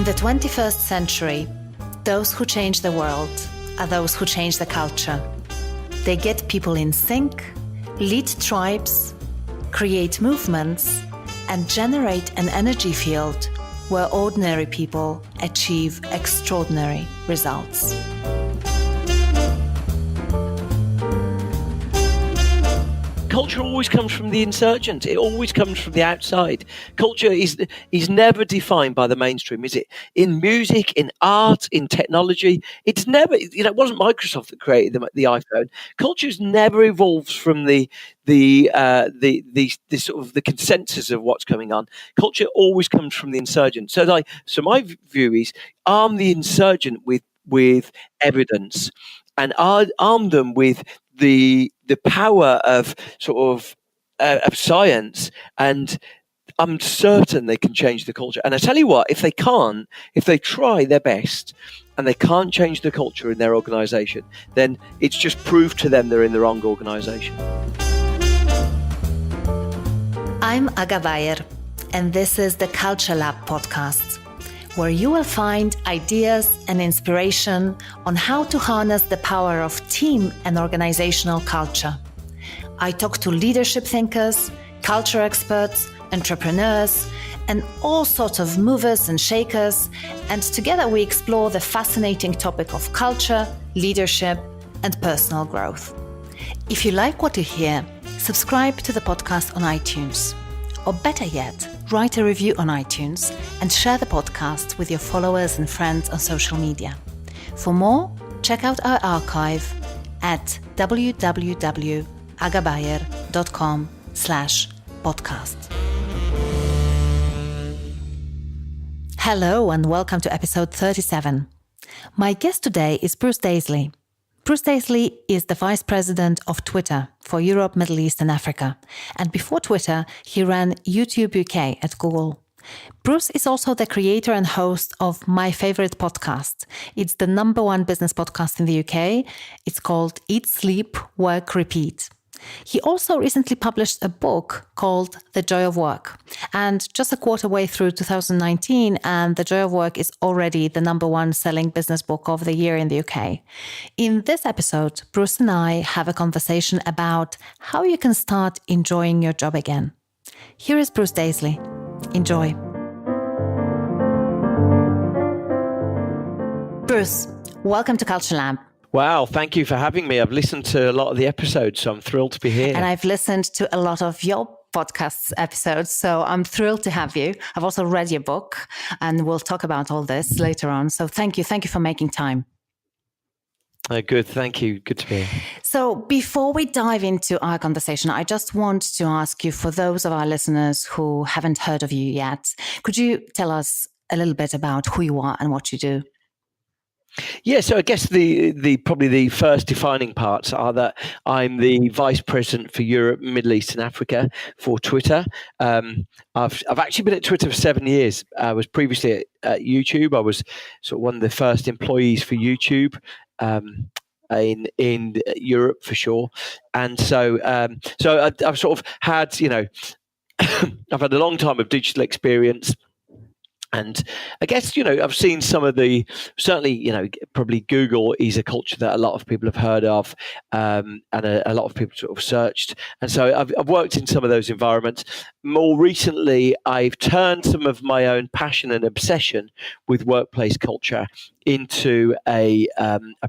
In the 21st century, those who change the world are those who change the culture. They get people in sync, lead tribes, create movements, and generate an energy field where ordinary people achieve extraordinary results. Culture always comes from the insurgent. It always comes from the outside. Culture is never defined by the mainstream, is it? In music, in art, in technology, it's never. It wasn't Microsoft that created the iPhone. Culture's never evolves from the sort of the consensus of what's going on. Culture always comes from the insurgent. So my view is arm the insurgent with evidence, and arm them with the power of of science, and I'm certain they can change the culture. And I tell you what, if they try their best and they can't change the culture in their organisation, then it's just proof to them they're in the wrong organisation. I'm Aga Bayer, and this is the Culture Lab podcast, where you will find ideas and inspiration on how to harness the power of team and organizational culture. I talk to leadership thinkers, culture experts, entrepreneurs, and all sorts of movers and shakers, and together we explore the fascinating topic of culture, leadership, and personal growth. If you like what you hear, subscribe to the podcast on iTunes. Or better yet, write a review on iTunes and share the podcast with your followers and friends on social media. For more, check out our archive at www.agabayer.com/podcast. Hello and welcome to episode 37. My guest today is Bruce Daisley. Bruce Daisley is the Vice President of Twitter for Europe, Middle East and Africa. And before Twitter, he ran YouTube UK at Google. Bruce is also the creator and host of my favorite podcast. It's the #1 business podcast in the UK. It's called Eat, Sleep, Work, Repeat. He also recently published a book called The Joy of Work. And just a quarter way through 2019, and The Joy of Work is already the #1 selling business book of the year in the UK. In this episode, Bruce and I have a conversation about how you can start enjoying your job again. Here is Bruce Daisley. Enjoy. Bruce, welcome to Culture Lab. Wow, thank you for having me. I've listened to a lot of the episodes, so I'm thrilled to be here. And I've listened to a lot of your podcast episodes, so I'm thrilled to have you. I've also read your book, and we'll talk about all this later on. So thank you for making time. Good, thank you. Good to be here. So before we dive into our conversation, I just want to ask you, for those of our listeners who haven't heard of you yet, could you tell us a little bit about who you are and what you do? Yeah, so I guess the probably the first defining parts are that I'm the Vice President for Europe, Middle East and Africa for Twitter. I've actually been at Twitter for 7 years. I was previously at YouTube. I was sort of one of the first employees for YouTube in Europe for sure. And so I've sort of had, I've had a long time of digital experience. And I guess, I've seen some of certainly, probably Google is a culture that a lot of people have heard of, and a lot of people sort of searched. And so I've worked in some of those environments. More recently, I've turned some of my own passion and obsession with workplace culture into a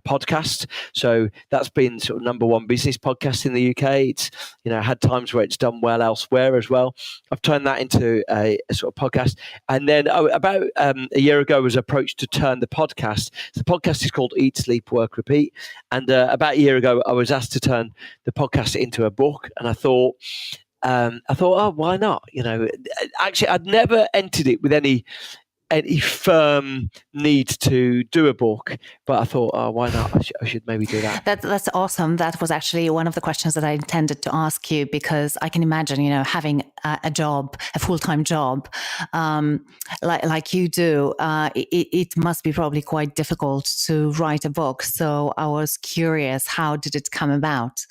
podcast. So that's been sort of #1 business podcast in the UK. It's, had times where it's done well elsewhere as well. I've turned that into a sort of podcast. And then about a year ago, I was approached to turn the podcast. The podcast is called Eat, Sleep, Work, Repeat. And about a year ago, I was asked to turn the podcast into a book. And I thought, oh, why not? Actually, I'd never entered it with any firm need to do a book, but I thought, oh, why not? I should maybe do that. That's awesome. That was actually one of the questions that I intended to ask you, because I can imagine, having a job, a full-time job, like you do, it must be probably quite difficult to write a book. So I was curious, how did it come about?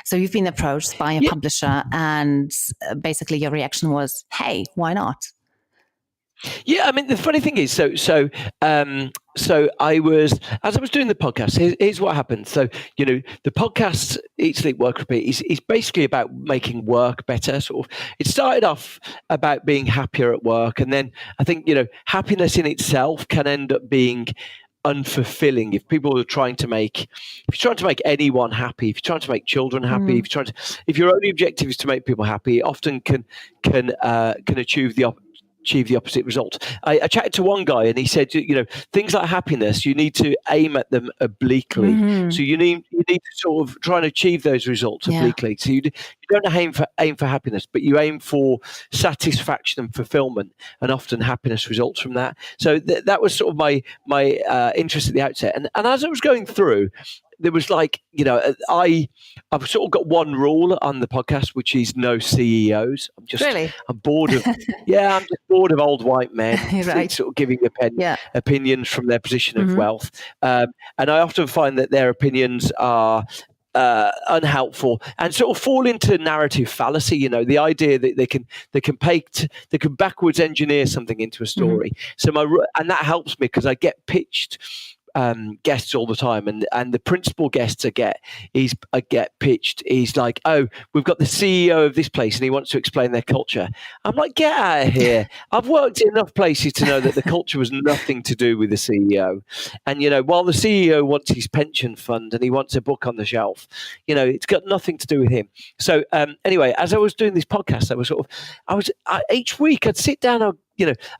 So you've been approached by a publisher, and basically your reaction was, hey, why not? Yeah, I mean, the funny thing is, so I was, as I was doing the podcast, here's what happened. So, the podcast Eat, Sleep, Work, Repeat is basically about making work better. Sort of, it started off about being happier at work, and then I think happiness in itself can end up being unfulfilling if you're trying to make anyone happy, if you're trying to make children happy, if your only objective is to make people happy, it often can achieve the opposite result. I chatted to one guy and he said, things like happiness, you need to aim at them obliquely. So you need to sort of try and achieve those results obliquely. So you don't aim for happiness, but you aim for satisfaction and fulfillment, and often happiness results from that. So that was sort of my interest at the outset. And as I was going through, there was I've sort of got one rule on the podcast, which is no CEOs. I'm bored of I'm just bored of old white men right. sort of giving opinions from their position of wealth, and I often find that their opinions are unhelpful and sort of fall into narrative fallacy. The idea that they can backwards engineer something into a story. So and that helps me because I get pitched guests all the time, and the principal guests I get pitched is like, oh, we've got the CEO of this place and he wants to explain their culture. I'm like, get out of here. I've worked in enough places to know that the culture was nothing to do with the CEO. And while the CEO wants his pension fund and he wants a book on the shelf, it's got nothing to do with him. So anyway, as I was doing this podcast, each week I'd sit down,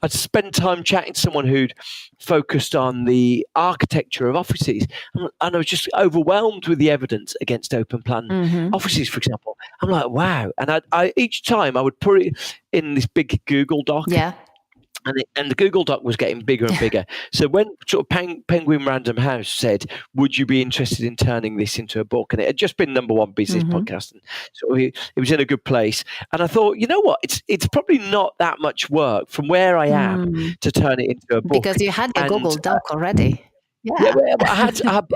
I'd spend time chatting to someone who'd focused on the architecture of offices, and I was just overwhelmed with the evidence against open plan offices, for example. I'm like, wow. And I each time I would put it in this big Google Doc. Yeah. And the Google Doc was getting bigger and bigger. So when sort of Penguin Random House said, would you be interested in turning this into a book? And it had just been #1 business podcast. And so it was in a good place. And I thought, you know what? It's probably not that much work from where I am to turn it into a book. Because you had your Google Doc already. Yeah, I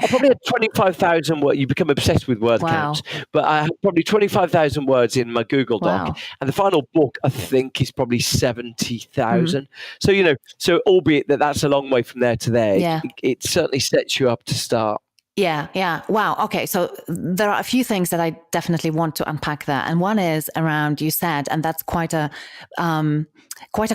probably had 25,000 words. You become obsessed with word counts, but I had probably 25,000 words in my Google Doc, and the final book I think is probably 70,000. So so albeit that's a long way from there to there, it certainly sets you up to start. Yeah. Wow. Okay. So there are a few things that I definitely want to unpack there. And one is around, you said, and that's quite a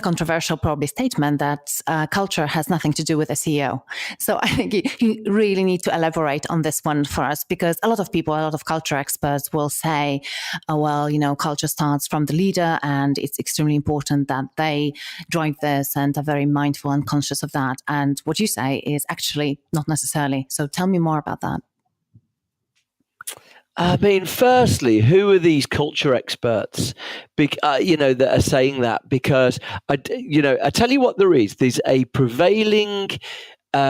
controversial probably statement, that culture has nothing to do with a CEO. So I think you really need to elaborate on this one for us, because a lot of culture experts will say, culture starts from the leader and it's extremely important that they drive this and are very mindful and conscious of that. And what you say is actually not necessarily. So tell me more about that. I mean, firstly, who are these culture experts, that are saying that? Because, I tell you what there is. There's a prevailing...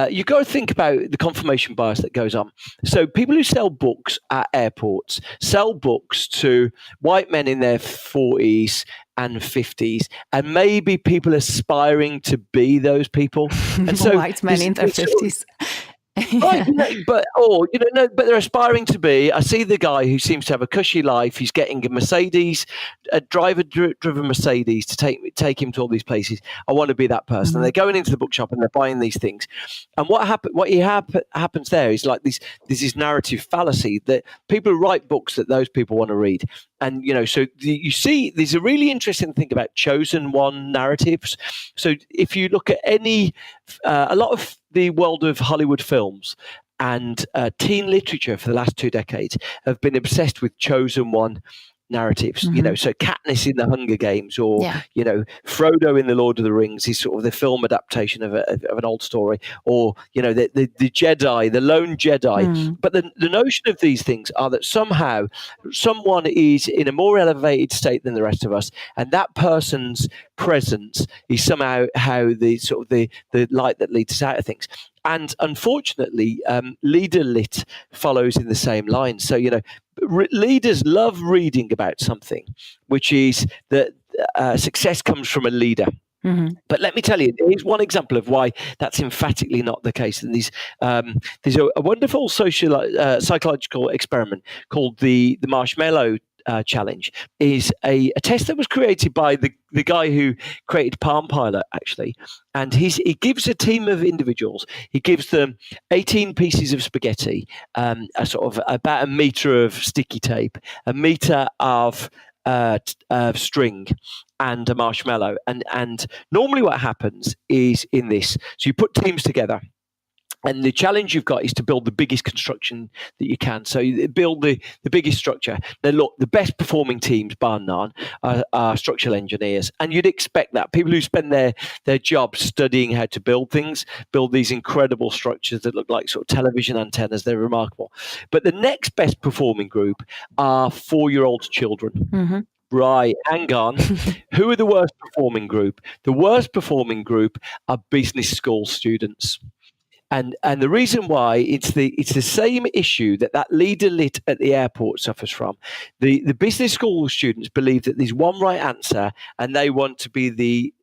you've got to think about the confirmation bias that goes on. So people who sell books at airports sell books to white men in their 40s and 50s, and maybe people aspiring to be those people. And so white men in their 50s. Right, but they're aspiring to be. I see the guy who seems to have a cushy life. He's getting a Mercedes, a driven Mercedes to take him to all these places. I want to be that person. And they're going into the bookshop and they're buying these things. And what happens there is like there's this narrative fallacy that people write books that those people want to read. And, so you see, there's a really interesting thing about chosen one narratives. So if you look at a lot of the world of Hollywood films and teen literature for the last 2 decades have been obsessed with chosen one narratives. So Katniss in the Hunger Games, or Frodo in the Lord of the Rings is sort of the film adaptation of an old story, or the Jedi, the lone Jedi. But the notion of these things are that somehow someone is in a more elevated state than the rest of us, and that person's presence is somehow the light that leads us out of things. And unfortunately, leader lit follows in the same line. So, leaders love reading about something, which is that success comes from a leader. But let me tell you, here's one example of why that's emphatically not the case. And there's a wonderful psychological experiment called the marshmallow challenge is a test that was created by the guy who created Palm Pilot, actually. And he gives a team of individuals, he gives them 18 pieces of spaghetti, a sort of about a meter of sticky tape, a meter of string, and a marshmallow. And normally what happens is in this, so you put teams together, and the challenge you've got is to build the biggest construction that you can. So you build the biggest structure. Then look, the best performing teams, bar none, are structural engineers. And you'd expect that. People who spend their job studying how to build things, build these incredible structures that look like sort of television antennas. They're remarkable. But the next best performing group are 4-year-old children. Mm-hmm. Right, hang on. Who are the worst performing group? The worst performing group are business school students. And the reason why it's the same issue that leader lit at the airport suffers from. The business school students believe that there's one right answer, and they want to be the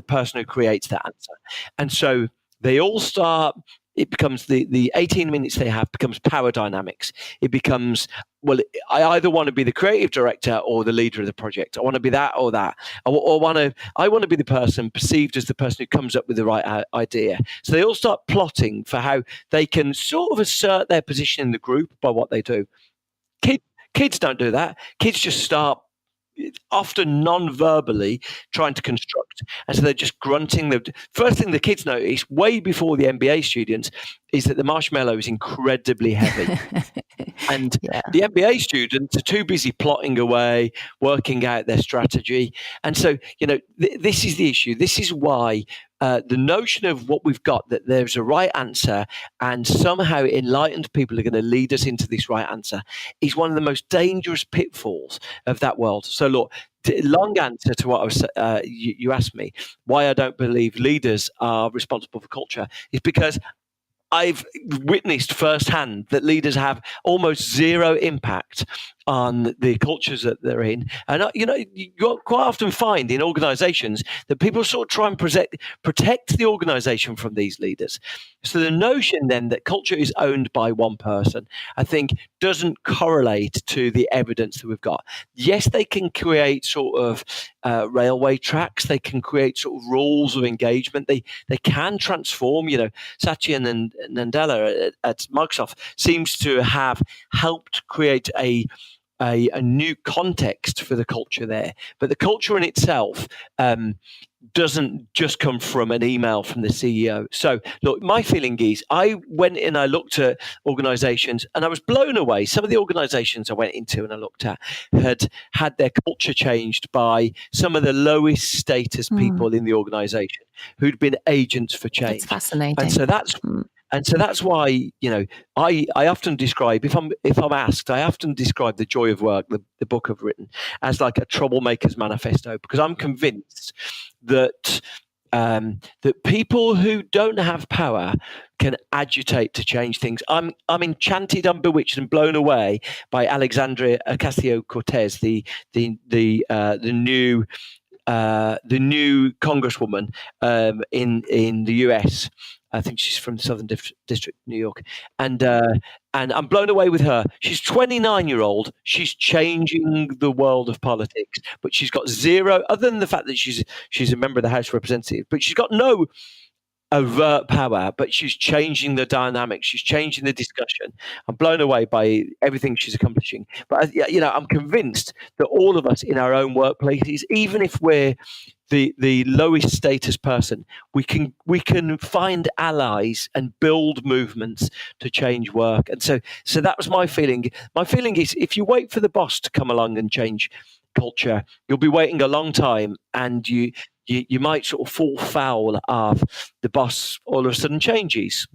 person who creates that answer. And so they all start. It becomes the 18 minutes they have becomes power dynamics. It becomes, well, I either want to be the creative director or the leader of the project. I want to be that or that. I want to be the person perceived as the person who comes up with the right idea. So they all start plotting for how they can sort of assert their position in the group by what they do. Kids don't do that. Kids just start often non-verbally trying to construct, and so they're just grunting. The first thing the kids notice, way before the MBA students, is that the marshmallow is incredibly heavy. And the MBA students are too busy plotting away, working out their strategy. And so, this is the issue. This is why the notion of what we've got, that there's a right answer and somehow enlightened people are going to lead us into this right answer, is one of the most dangerous pitfalls of that world. So look, long answer to what I was, you asked me, why I don't believe leaders are responsible for culture, is because I've witnessed firsthand that leaders have almost zero impact on the cultures that they're in. And, you quite often find in organizations that people sort of try and protect the organization from these leaders. So the notion then that culture is owned by one person, I think, doesn't correlate to the evidence that we've got. Yes, they can create sort of railway tracks. They can create sort of rules of engagement. They can transform. Satya Nadella at Microsoft seems to have helped create a new context for the culture there. But the culture in itself doesn't just come from an email from the CEO. So look, my feeling is I went and I looked at organizations and I was blown away. Some of the organizations I went into and I looked at had their culture changed by some of the lowest status people in the organization who'd been agents for change. That's fascinating. And so that's why, I often describe, if I'm asked, I often describe The Joy of Work, the book I've written, as like a troublemaker's manifesto, because I'm convinced that people who don't have power can agitate to change things. I'm enchanted, I'm bewitched and blown away by Alexandria Ocasio-Cortez, the new congresswoman in the US. I think she's from the Southern District, New York, and I'm blown away with her. She's 29-year-old. She's changing the world of politics, but she's got zero, other than the fact that she's a member of the House of Representatives. But she's got no overt power. But she's changing the dynamics. She's changing the discussion. I'm blown away by everything she's accomplishing. But I'm convinced that all of us in our own workplaces, even if we're the lowest status person, we can find allies and build movements to change work. And so that was my feeling. My feeling is, if you wait for the boss to come along and change culture, you'll be waiting a long time, and you might sort of fall foul of the boss all of a sudden changes,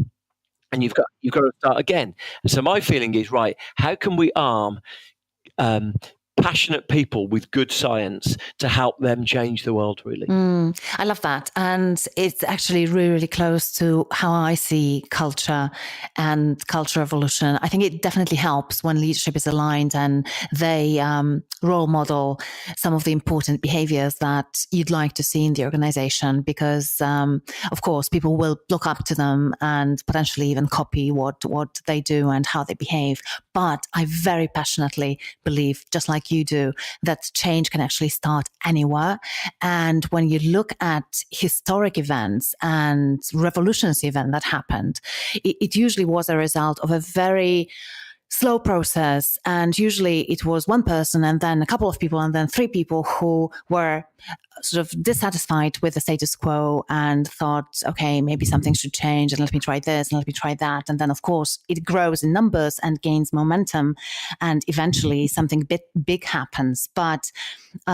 and you've got to start again. And so my feeling is, right, how can we arm passionate people with good science to help them change the world, really? I love that. And it's actually really, really close to how I see culture and culture evolution. I think it definitely helps when leadership is aligned and they role model some of the important behaviors that you'd like to see in the organization, because, of course, people will look up to them and potentially even copy what they do and how they behave. But I very passionately believe, just like you do, that change can actually start anywhere. And when you look at historic events and revolutions even that happened, it usually was a result of a very slow process. And usually it was one person and then a couple of people and then three people who were sort of dissatisfied with the status quo and thought, okay, maybe something should change and let me try this and let me try that. And then, of course, it grows in numbers and gains momentum. And eventually something big happens. But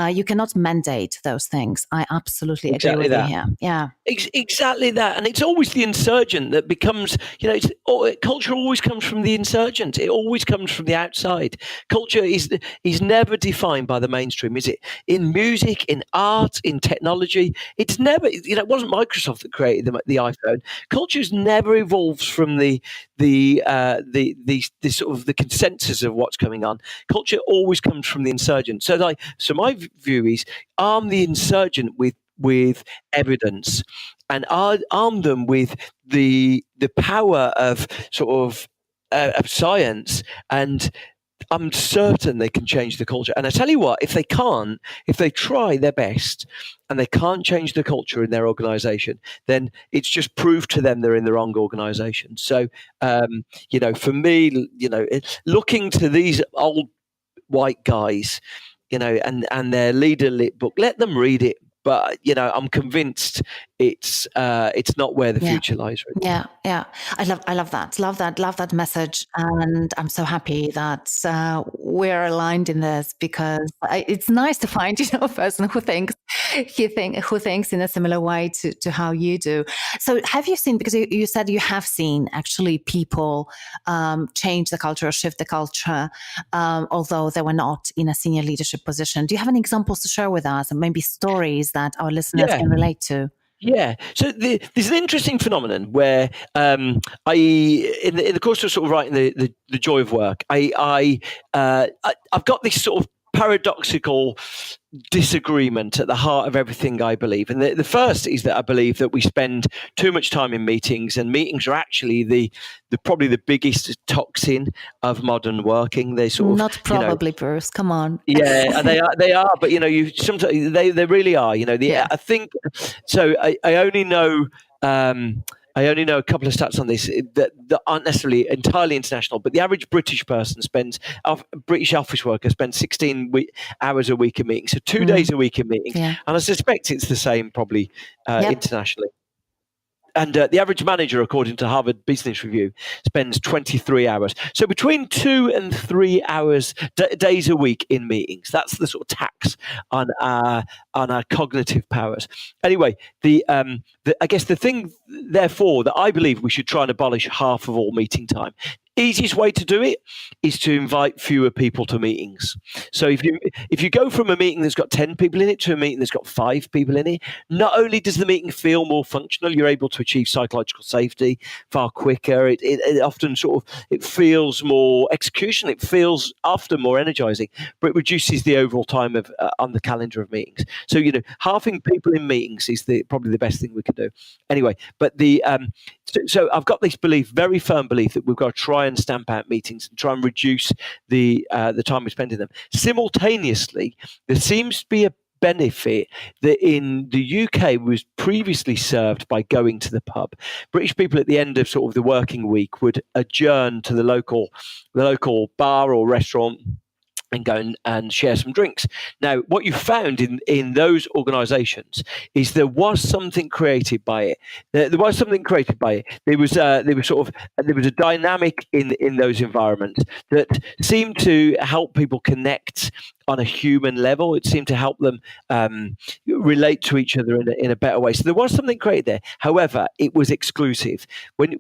you cannot mandate those things. I absolutely agree with you here. Yeah. Exactly that. And it's always the insurgent that becomes, culture always comes from the insurgent. It always comes from the outside. Culture is never defined by the mainstream, is it? In music, in art, in technology, it's never, it wasn't Microsoft that created the iPhone. Culture's never evolves from the sort of the consensus of what's going on. Culture always comes from the insurgent. So my view is arm the insurgent with evidence and arm them with the power of of science, and I'm certain they can change the culture. And I tell you what, if they try their best and they can't change the culture in their organization, then it's just proved to them they're in the wrong organization. So, for me, looking to these old white guys, and their leader lit book, let them read it. But I'm convinced it's not where the future lies. Really. Yeah. I love that message, and I'm so happy that we're aligned in this, because it's nice to find a person who thinks in a similar way to how you do. So have you seen, because you said you have seen actually people change the culture or shift the culture, although they were not in a senior leadership position. Do you have any examples to share with us, and maybe stories that our listeners can relate to? Yeah. So there's an interesting phenomenon where in the course of sort of writing the Joy of Work, I've got this sort of paradoxical disagreement at the heart of everything I believe. And the first is that I believe that we spend too much time in meetings, and meetings are actually probably the biggest toxin of modern working. They sort of not probably, Bruce. Come on. Yeah, they are. But you sometimes they really are. I think so. I only know. I only know a couple of stats on this that aren't necessarily entirely international, but the average British person British office worker spends 16 hours a week in meetings, so 2 days a week in meetings. Yeah. And I suspect it's the same probably internationally. And the average manager, according to Harvard Business Review, spends 23 hours. So between 2 and 3 hours days a week in meetings. That's the sort of tax on our cognitive powers. Anyway, I guess the thing, therefore, that I believe we should try and abolish half of all meeting time. Easiest way to do it is to invite fewer people to meetings. So if you go from a meeting that's got 10 people in it to a meeting that's got 5 people in it, not only does the meeting feel more functional, you're able to achieve psychological safety far quicker. It often it feels more execution. It feels often more energizing, but it reduces the overall time on the calendar of meetings. So halving people in meetings is probably the best thing we could do. Anyway, but so I've got this belief, very firm belief, that we've got to try and stamp out meetings and try and reduce the time we spend in them. Simultaneously, there seems to be a benefit that in the UK was previously served by going to the pub. British people at the end of sort of the working week would adjourn to the local bar or restaurant and go and share some drinks. Now, what you found in those organisations is there was something created by it. There was something created by it. There was a dynamic in those environments that seemed to help people connect on a human level. It seemed to help them relate to each other in a better way. So there was something created there. However, it was exclusive. When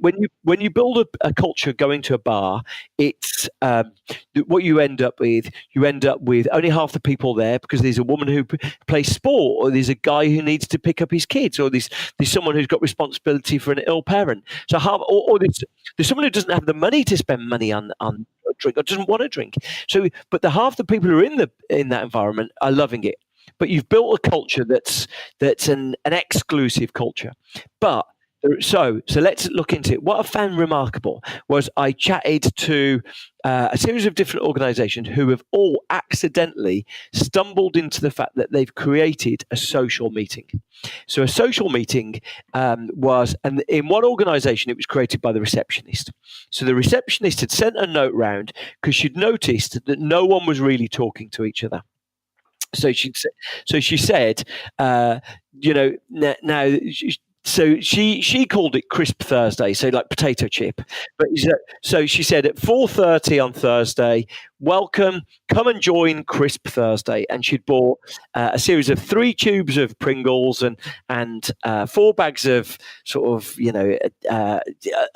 you build a culture going to a bar, it's what you end up with. You end up with only half the people there because there's a woman who plays sport, or there's a guy who needs to pick up his kids, or there's someone who's got responsibility for an ill parent. So there's someone who doesn't have the money to spend money on drink or doesn't want to drink. So, but the half the people who are in that environment are loving it. But you've built a culture that's an exclusive culture. But So let's look into it. What I found remarkable was I chatted to a series of different organisations who have all accidentally stumbled into the fact that they've created a social meeting. So a social meeting was, and in one organisation, it was created by the receptionist. So the receptionist had sent a note round because she'd noticed that no one was really talking to each other. So she said, now. So she called it Crisp Thursday, so like potato chip. But so she said at 4:30 on Thursday, welcome, come and join Crisp Thursday. And she'd bought a series of 3 tubes of Pringles and 4 bags of sort of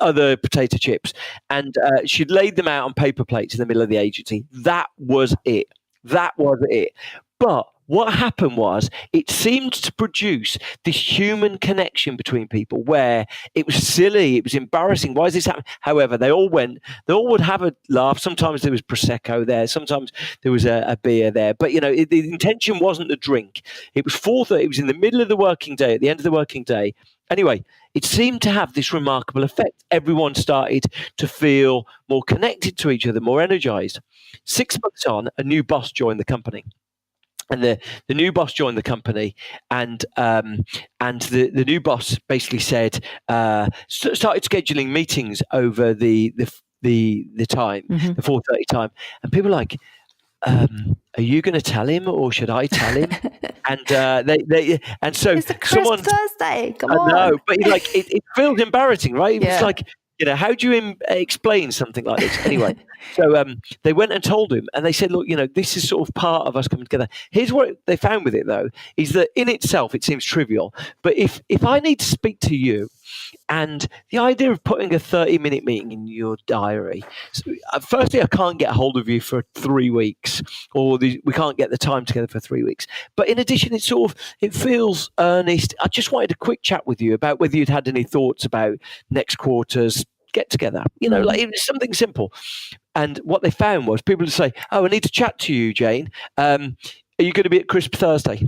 other potato chips, and she'd laid them out on paper plates in the middle of the agency. That was it. But what happened was it seemed to produce this human connection between people where it was silly, it was embarrassing. Why is this happening? However, they all would have a laugh. Sometimes there was Prosecco there, sometimes there was a beer there. But, the intention wasn't the drink. It was 4:30, it was in the middle of the working day, at the end of the working day. Anyway, it seemed to have this remarkable effect. Everyone started to feel more connected to each other, more energized. 6 months on, a new boss joined the company. And the new boss joined the company, and the new boss basically said, started scheduling meetings over the time, the 4:30 time, and people were like, are you going to tell him or should I tell him? And so it's a crisp Thursday. Come on. No, but it feels embarrassing, right? It's like, how do you explain something like this? Anyway, so they went and told him, and they said, look, this is sort of part of us coming together. Here's what they found with it, though, is that in itself, it seems trivial. But if I need to speak to you, and the idea of putting a 30-minute meeting in your diary, so, firstly, I can't get a hold of you for 3 weeks, or we can't get the time together for 3 weeks. But in addition, it feels earnest. I just wanted a quick chat with you about whether you'd had any thoughts about next quarter's get together. Like it was something simple. And what they found was people would say, "Oh, I need to chat to you, Jane. Are you going to be at Crisp Thursday?"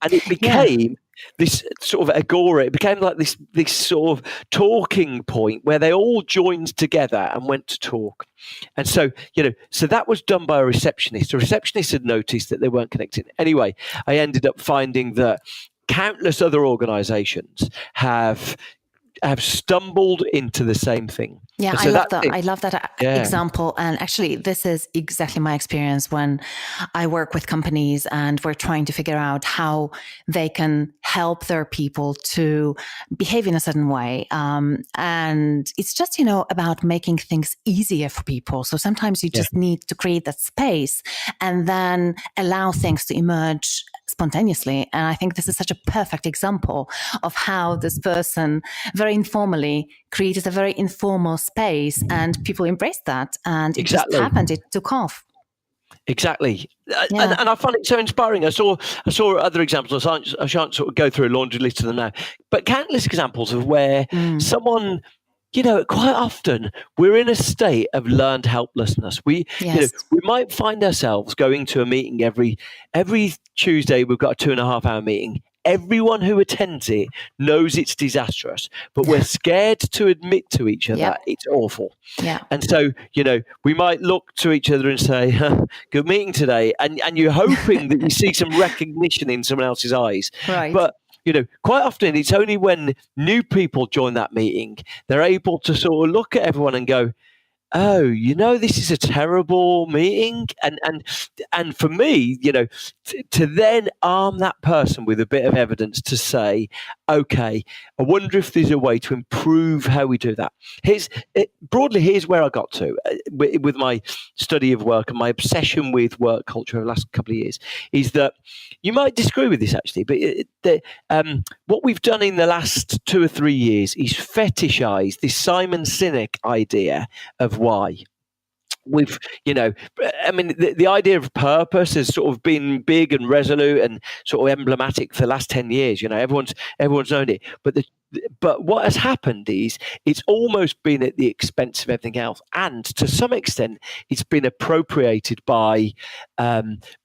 And it became this sort of agora. It became like this sort of talking point where they all joined together and went to talk. And so, so that was done by a receptionist. A receptionist had noticed that they weren't connected. Anyway, I ended up finding that countless other organizations have stumbled into the same thing. Yeah, so I love that example. And actually, this is exactly my experience when I work with companies and we're trying to figure out how they can help their people to behave in a certain way. And it's just, about making things easier for people. So sometimes you just need to create that space and then allow things to emerge spontaneously. And I think this is such a perfect example of how this person very informally created a very informal space and people embraced that, and it just happened. It took off. Exactly. And I find it so inspiring. I saw other examples. I shan't sort of go through a laundry list of them now, but countless examples of where someone, quite often we're in a state of learned helplessness. We might find ourselves going to a meeting every Tuesday. We've got a 2.5 hour meeting. Everyone who attends it knows it's disastrous, but we're scared to admit to each other it's awful. Yeah. And so, we might look to each other and say, good meeting today. And you're hoping that you see some recognition in someone else's eyes. Right. But quite often it's only when new people join that meeting, they're able to sort of look at everyone and go, oh, this is a terrible meeting. And for me, to then arm that person with a bit of evidence to say, okay, I wonder if there's a way to improve how we do that. Here's where I got to with my study of work and my obsession with work culture over the last couple of years, is that you might disagree with this actually, but what we've done in the last 2 or 3 years is fetishize this Simon Sinek idea of why. We've, the idea of purpose has sort of been big and resolute and sort of emblematic for the last 10 years. Everyone's known it. But but what has happened is it's almost been at the expense of everything else, and to some extent, it's been appropriated by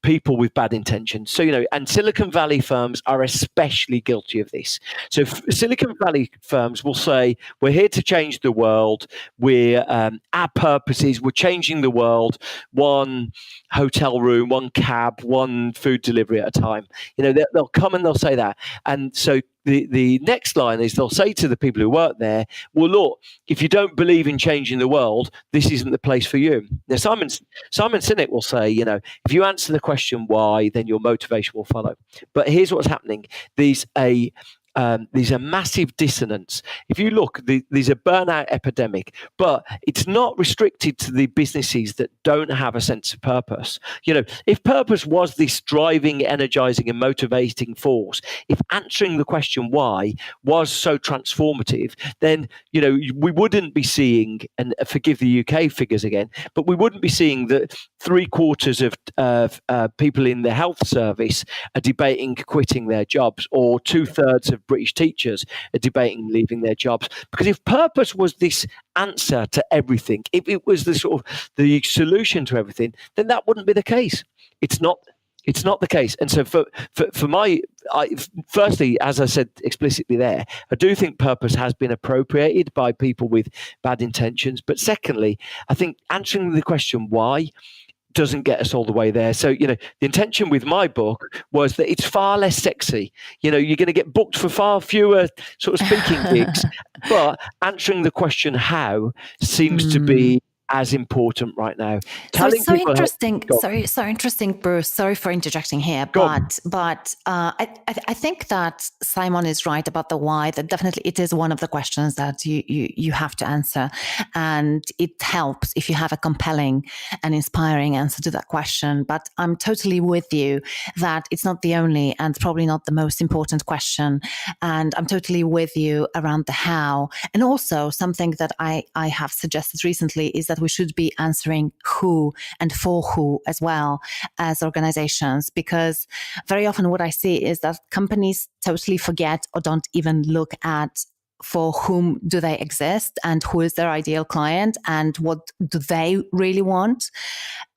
people with bad intentions. So and Silicon Valley firms are especially guilty of this. So Silicon Valley firms will say, "We're here to change the world. Our purpose is we're changing the world one hotel room, one cab, one food delivery at a time." They'll come and they'll say that, and so the next line is they'll say to the people who work there, "Well, look, if you don't believe in changing the world, this isn't the place for you." Now, Simon Sinek will say, if you answer the question why, then your motivation will follow. But here's what's happening: there's a massive dissonance. If you look, there's a burnout epidemic, but it's not restricted to the businesses that don't have a sense of purpose. If purpose was this driving, energizing, and motivating force, if answering the question why was so transformative, then we wouldn't be seeing, and forgive the UK figures again, but we wouldn't be seeing that 3/4 of people in the health service are debating quitting their jobs, or 2/3 of British teachers are debating leaving their jobs. Because if purpose was this answer to everything, if it was the sort of the solution to everything, then that wouldn't be the case. It's not the case. And so firstly, as I said explicitly there, I do think purpose has been appropriated by people with bad intentions. But secondly, I think answering the question why doesn't get us all the way there. So, the intention with my book was that it's far less sexy. You're going to get booked for far fewer sort of speaking gigs, but answering the question how seems to be as important right now. So it's so interesting. So interesting, Bruce. Sorry for interjecting here, but I think that Simon is right about the why. That definitely it is one of the questions that you have to answer, and it helps if you have a compelling and inspiring answer to that question. But I'm totally with you that it's not the only and probably not the most important question. And I'm totally with you around the how. And also something that I have suggested recently is that we should be answering who and for who as well as organizations, because very often what I see is that companies totally forget or don't even look at for whom do they exist and who is their ideal client and what do they really want.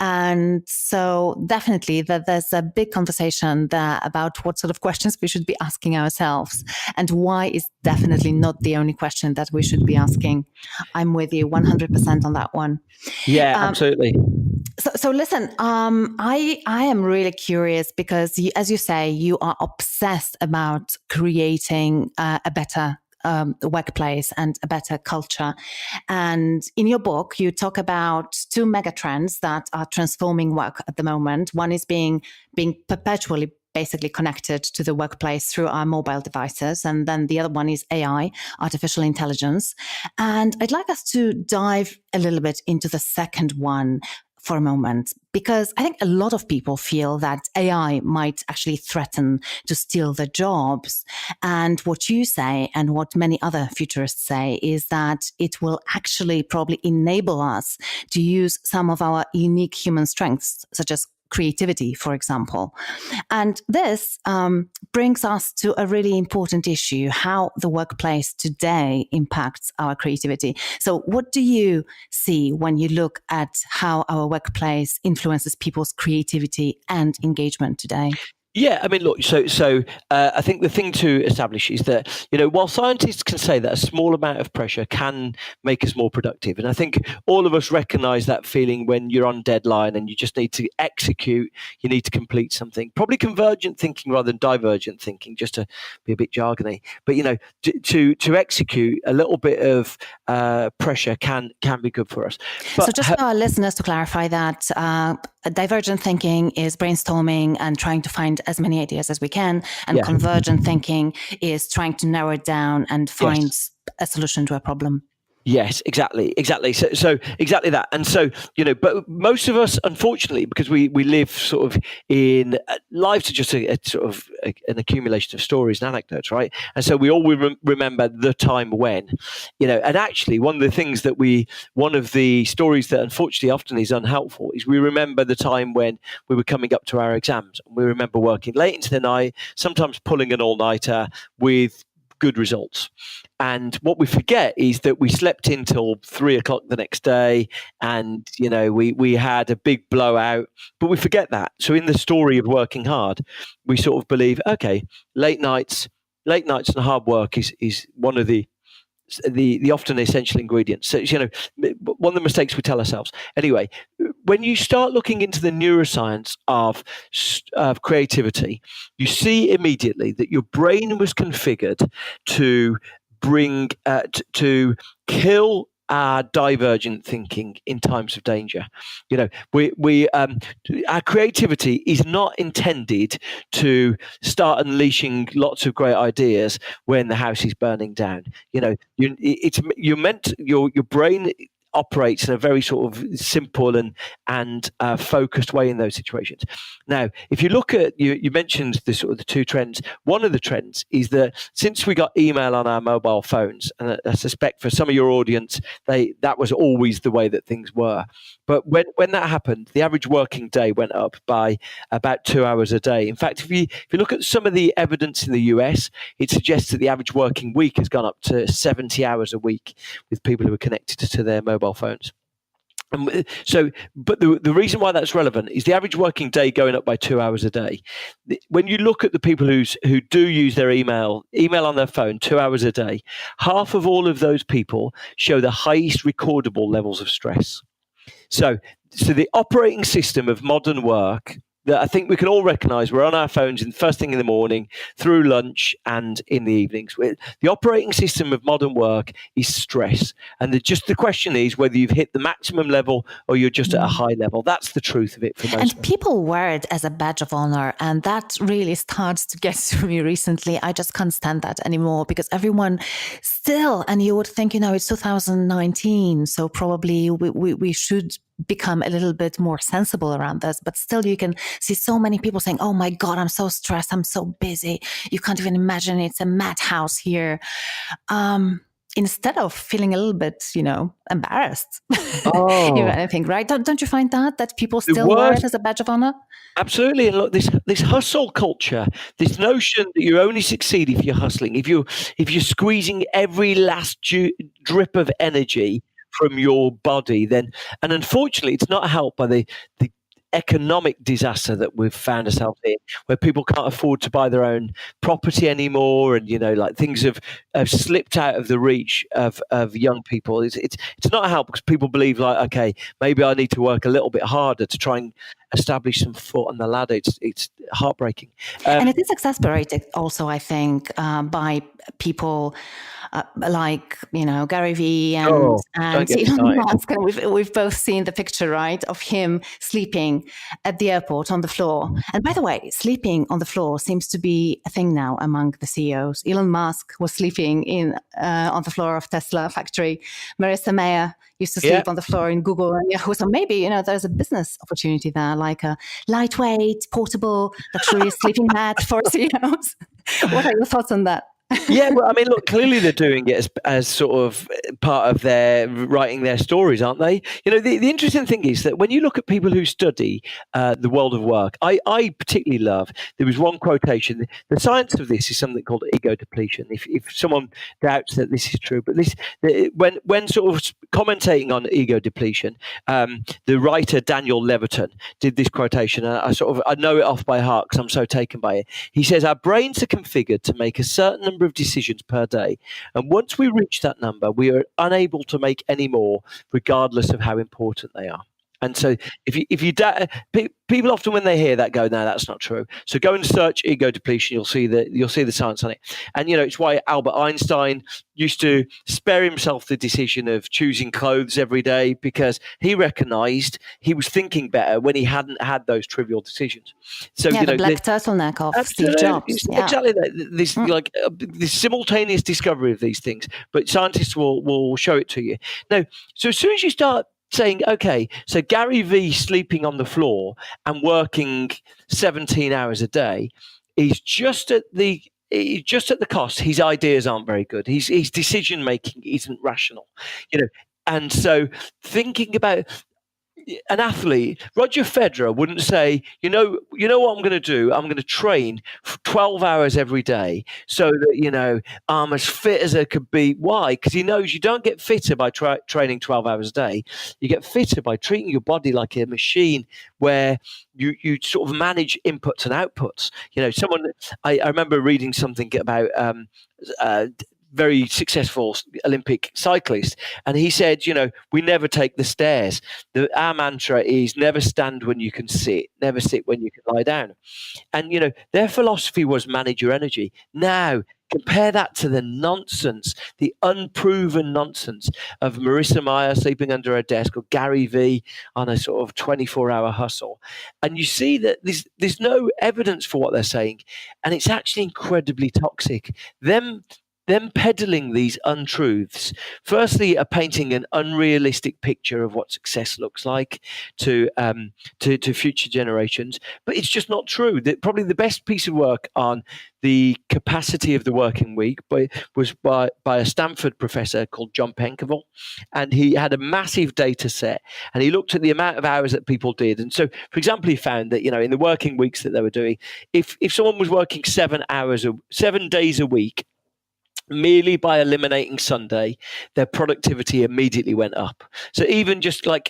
And so definitely that there's a big conversation there about what sort of questions we should be asking ourselves, and why is definitely not the only question that we should be asking. I'm with you 100% on that one. Yeah, absolutely. So listen, I am really curious because as you say, you are obsessed about creating a better workplace and a better culture. And in your book, you talk about two megatrends that are transforming work at the moment. One is being perpetually basically connected to the workplace through our mobile devices. And then the other one is AI, artificial intelligence. And I'd like us to dive a little bit into the second one for a moment, because I think a lot of people feel that AI might actually threaten to steal their jobs. And what you say and what many other futurists say is that it will actually probably enable us to use some of our unique human strengths, such as creativity, for example. And this brings us to a really important issue, how the workplace today impacts our creativity. So what do you see when you look at how our workplace influences people's creativity and engagement today? Yeah, I mean, look, so I think the thing to establish is that, while scientists can say that a small amount of pressure can make us more productive, and I think all of us recognize that feeling when you're on deadline and you just need to execute, you need to complete something, probably convergent thinking rather than divergent thinking, just to be a bit jargony. But, to execute, a little bit of pressure can be good for us. But so just for our listeners to clarify that, divergent thinking is brainstorming and trying to find as many ideas as we can, and convergent thinking is trying to narrow it down and find a solution to a problem. Yes, exactly. So exactly that. And so, but most of us, unfortunately, because we live sort of in lives are just a sort of an accumulation of stories and anecdotes, right? And so we all remember the time when, and actually one of the stories that unfortunately often is unhelpful is we remember the time when we were coming up to our exams. We remember working late into the night, sometimes pulling an all-nighter with good results. And what we forget is that we slept in till 3 o'clock the next day, and we had a big blowout. But we forget that. So in the story of working hard, we sort of believe, okay, late nights and hard work is one of the often essential ingredients. So, one of the mistakes we tell ourselves. Anyway, when you start looking into the neuroscience of creativity, you see immediately that your brain was configured to bring to kill our divergent thinking in times of danger. Our creativity is not intended to start unleashing lots of great ideas when the house is burning down. Your brain operates in a very sort of simple and focused way in those situations. Now, if you look at you mentioned the two trends. One of the trends is that since we got email on our mobile phones, and I suspect for some of your audience, that was always the way that things were. But when that happened, the average working day went up by about 2 hours a day. In fact, if you look at some of the evidence in the US, it suggests that the average working week has gone up to 70 hours a week with people who are connected to their mobile phones. But the reason why that's relevant is the average working day going up by 2 hours a day. When you look at the people who do use their email on their phone 2 hours a day, half of all of those people show the highest recordable levels of stress. So the operating system of modern work that I think we can all recognize, we're on our phones first thing in the morning, through lunch, and in the evenings. The operating system of modern work is stress. And the question is whether you've hit the maximum level or you're just at a high level. That's the truth of it for most. And people wear it as a badge of honor. And that really starts to get to me recently. I just can't stand that anymore because everyone still, and you would think, it's 2019, so probably we should become a little bit more sensible around this, but still you can see so many people saying, oh my God, I'm so stressed, I'm so busy, you can't even imagine, it's a madhouse here, instead of feeling a little bit embarrassed. If anything, right? Don't you find that people still wear it as a badge of honor? Absolutely. And look, this hustle culture, this notion that you only succeed if you're hustling, if you're squeezing every last drip of energy from your body, and unfortunately it's not helped by the economic disaster that we've found ourselves in, where people can't afford to buy their own property anymore, and things have slipped out of the reach of young people. It's not helped because people believe okay, maybe I need to work a little bit harder to try and establish some foot on the ladder. It's heartbreaking, and it is exasperated also, I think, by people like Gary Vee and Elon Musk. And we've both seen the picture, right, of him sleeping at the airport on the floor. And by the way, sleeping on the floor seems to be a thing now among the CEOs. Elon Musk was sleeping on the floor of Tesla factory. Marissa Mayer used to sleep on the floor in Google and Yahoo. So maybe there's a business opportunity there, like a lightweight, portable, luxurious sleeping mat for CEOs. What are your thoughts on that? Yeah, well, I mean, look, clearly they're doing it as sort of part of their writing their stories, aren't they? The interesting thing is that when you look at people who study the world of work, I particularly love, there was one quotation, the science of this is something called ego depletion. If someone doubts that this is true, but when sort of commentating on ego depletion, the writer Daniel Levitin did this quotation, and I know it off by heart because I'm so taken by it. He says, our brains are configured to make a certain number of decisions per day, and once we reach that number, we are unable to make any more, regardless of how important they are. And so people often, when they hear that, go, no, that's not true. So go and search ego depletion. You'll see the science on it. And it's why Albert Einstein used to spare himself the decision of choosing clothes every day, because he recognized he was thinking better when he hadn't had those trivial decisions. So the black turtleneck of Steve Jobs. Exactly this simultaneous discovery of these things. But scientists will show it to you. Now, so as soon as you start saying, okay, so Gary Vee sleeping on the floor and working 17 hours a day is just at the cost. His ideas aren't very good. His decision making isn't rational, and so thinking about an athlete, Roger Federer, wouldn't say, what I'm going to do? I'm going to train for 12 hours every day so that, I'm as fit as I could be. Why? Because he knows you don't get fitter by training 12 hours a day. You get fitter by treating your body like a machine where you sort of manage inputs and outputs. I remember reading something about very successful Olympic cyclist, and he said, we never take the stairs. Our mantra is never stand when you can sit, never sit when you can lie down. And their philosophy was manage your energy. Now compare that to the nonsense, the unproven nonsense of Marissa Mayer sleeping under her desk, or Gary Vee on a sort of 24-hour hustle. And you see that there's no evidence for what they're saying, and it's actually incredibly toxic. Them peddling these untruths, firstly, are painting an unrealistic picture of what success looks like to future generations. But it's just not true. Probably the best piece of work on the capacity of the working week was by a Stanford professor called John Penkerville, and he had a massive data set, and he looked at the amount of hours that people did. And so, for example, he found that in the working weeks that they were doing, if someone was working 7 days a week, merely by eliminating Sunday, their productivity immediately went up. So even just like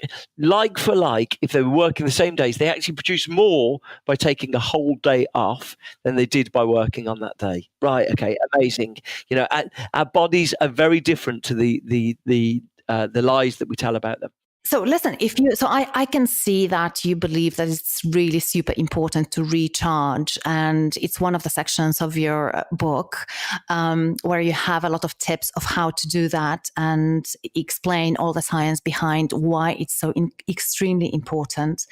for like, if they were working the same days, they actually produced more by taking a whole day off than they did by working on that day. Right? Okay, amazing. Our bodies are very different to the lies that we tell about them. So listen, I can see that you believe that it's really super important to recharge, and it's one of the sections of your book where you have a lot of tips of how to do that and explain all the science behind why it's so extremely important.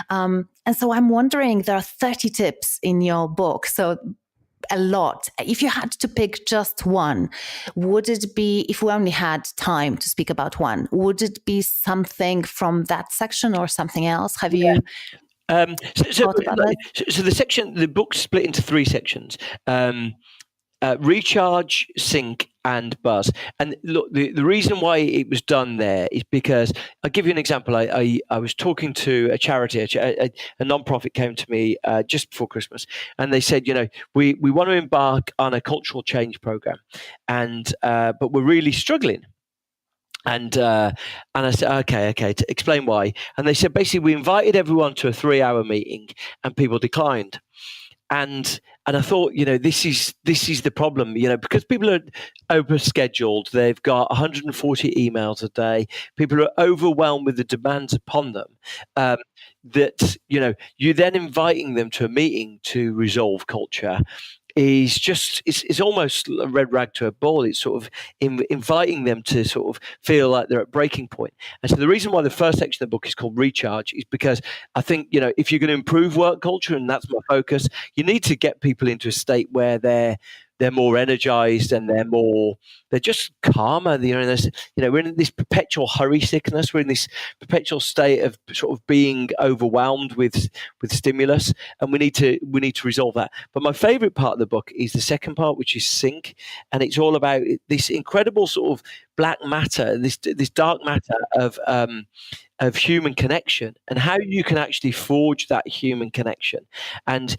And so I'm wondering, there are 30 tips in your book, so a lot. If you had to pick just one, would it be, if we only had time to speak about one, would it be something from that section or something else? Have you thought about it? So the book's split into 3 sections. Recharge, sync, and buzz. And look, the reason why it was done there is because, I'll give you an example. I was talking to a charity, a non-profit came to me just before Christmas, and they said, we want to embark on a cultural change program, and but we're really struggling. And I said, okay, to explain why. And they said, basically, we invited everyone to a 3-hour meeting, and people declined. And I thought, this is the problem, because people are overscheduled. They've got 140 emails a day. People are overwhelmed with the demands upon them. That you're then inviting them to a meeting to resolve culture is just it's almost a red rag to a bull. It's sort of inviting them to sort of feel like they're at breaking point. And so the reason why the first section of the book is called Recharge is because I think if you're going to improve work culture, and that's my focus, you need to get people into a state where they're more energized and they're just calmer. We're in this perpetual hurry sickness. We're in this perpetual state of sort of being overwhelmed with stimulus, and we need to resolve that. But my favorite part of the book is the second part, which is sync, and it's all about this incredible sort of black matter, this dark matter of human connection, and how you can actually forge that human connection. And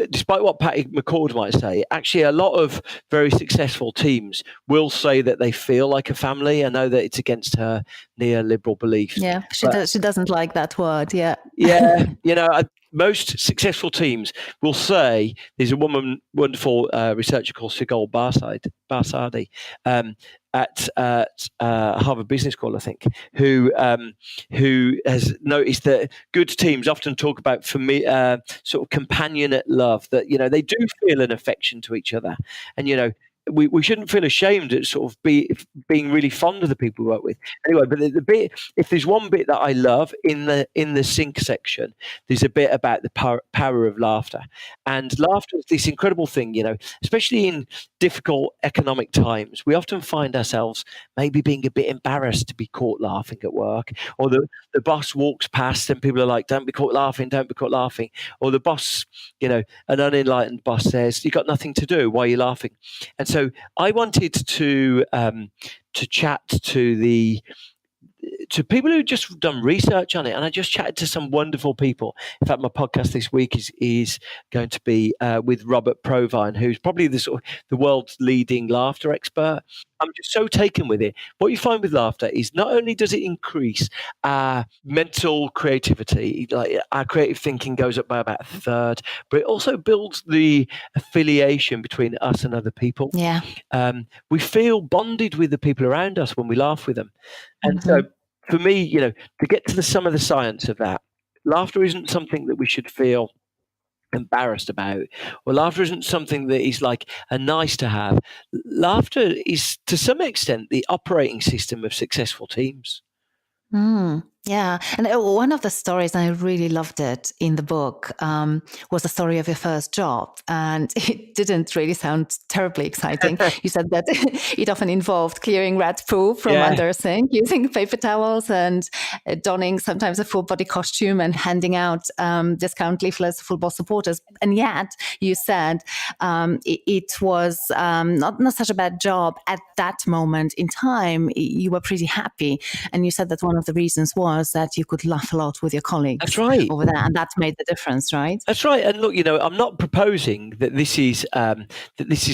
despite what Patty McCord might say, actually a lot of very successful teams will say that they feel like a family. I know that it's against her neoliberal beliefs. Yeah, she doesn't like that word. Yeah. Yeah, most successful teams will say, there's a wonderful researcher called Sigal Barsadi at Harvard Business School, I think, who has noticed that good teams often talk about, for me, sort of companionate love, that they do feel an affection to each other, and we shouldn't feel ashamed at sort of being really fond of the people we work with. Anyway, but the bit, if there's one bit that I love in the sync section, there's a bit about the power of laughter. And laughter is this incredible thing, especially in difficult economic times. We often find ourselves maybe being a bit embarrassed to be caught laughing at work, or the boss walks past and people are like, don't be caught laughing, or the boss, an unenlightened boss says, you've got nothing to do, why are you laughing? And so I wanted to chat to to people who just done research on it, and I just chatted to some wonderful people. In fact, my podcast this week is going to be with Robert Provine, who's probably the world's leading laughter expert. I'm just so taken with it. What you find with laughter is not only does it increase our mental creativity, like our creative thinking goes up by about a third, but it also builds the affiliation between us and other people. Yeah. We feel bonded with the people around us when we laugh with them. And so for me, to get to some of the science of that, laughter isn't something that we should feel embarrassed about, or laughter isn't something that is like a nice to have. Laughter is to some extent the operating system of successful teams. Yeah. And one of the stories, and I really loved it in the book, was the story of your first job. And it didn't really sound terribly exciting. You said that it often involved clearing rat poo from under a sink, using paper towels, and donning sometimes a full body costume and handing out discount leaflets to football supporters. And yet you said it was not such a bad job at that moment in time. You were pretty happy. And you said that one of the reasons was that you could laugh a lot with your colleagues. That's right. Over there, and that made the difference, right? That's right. And look, I'm not proposing that this is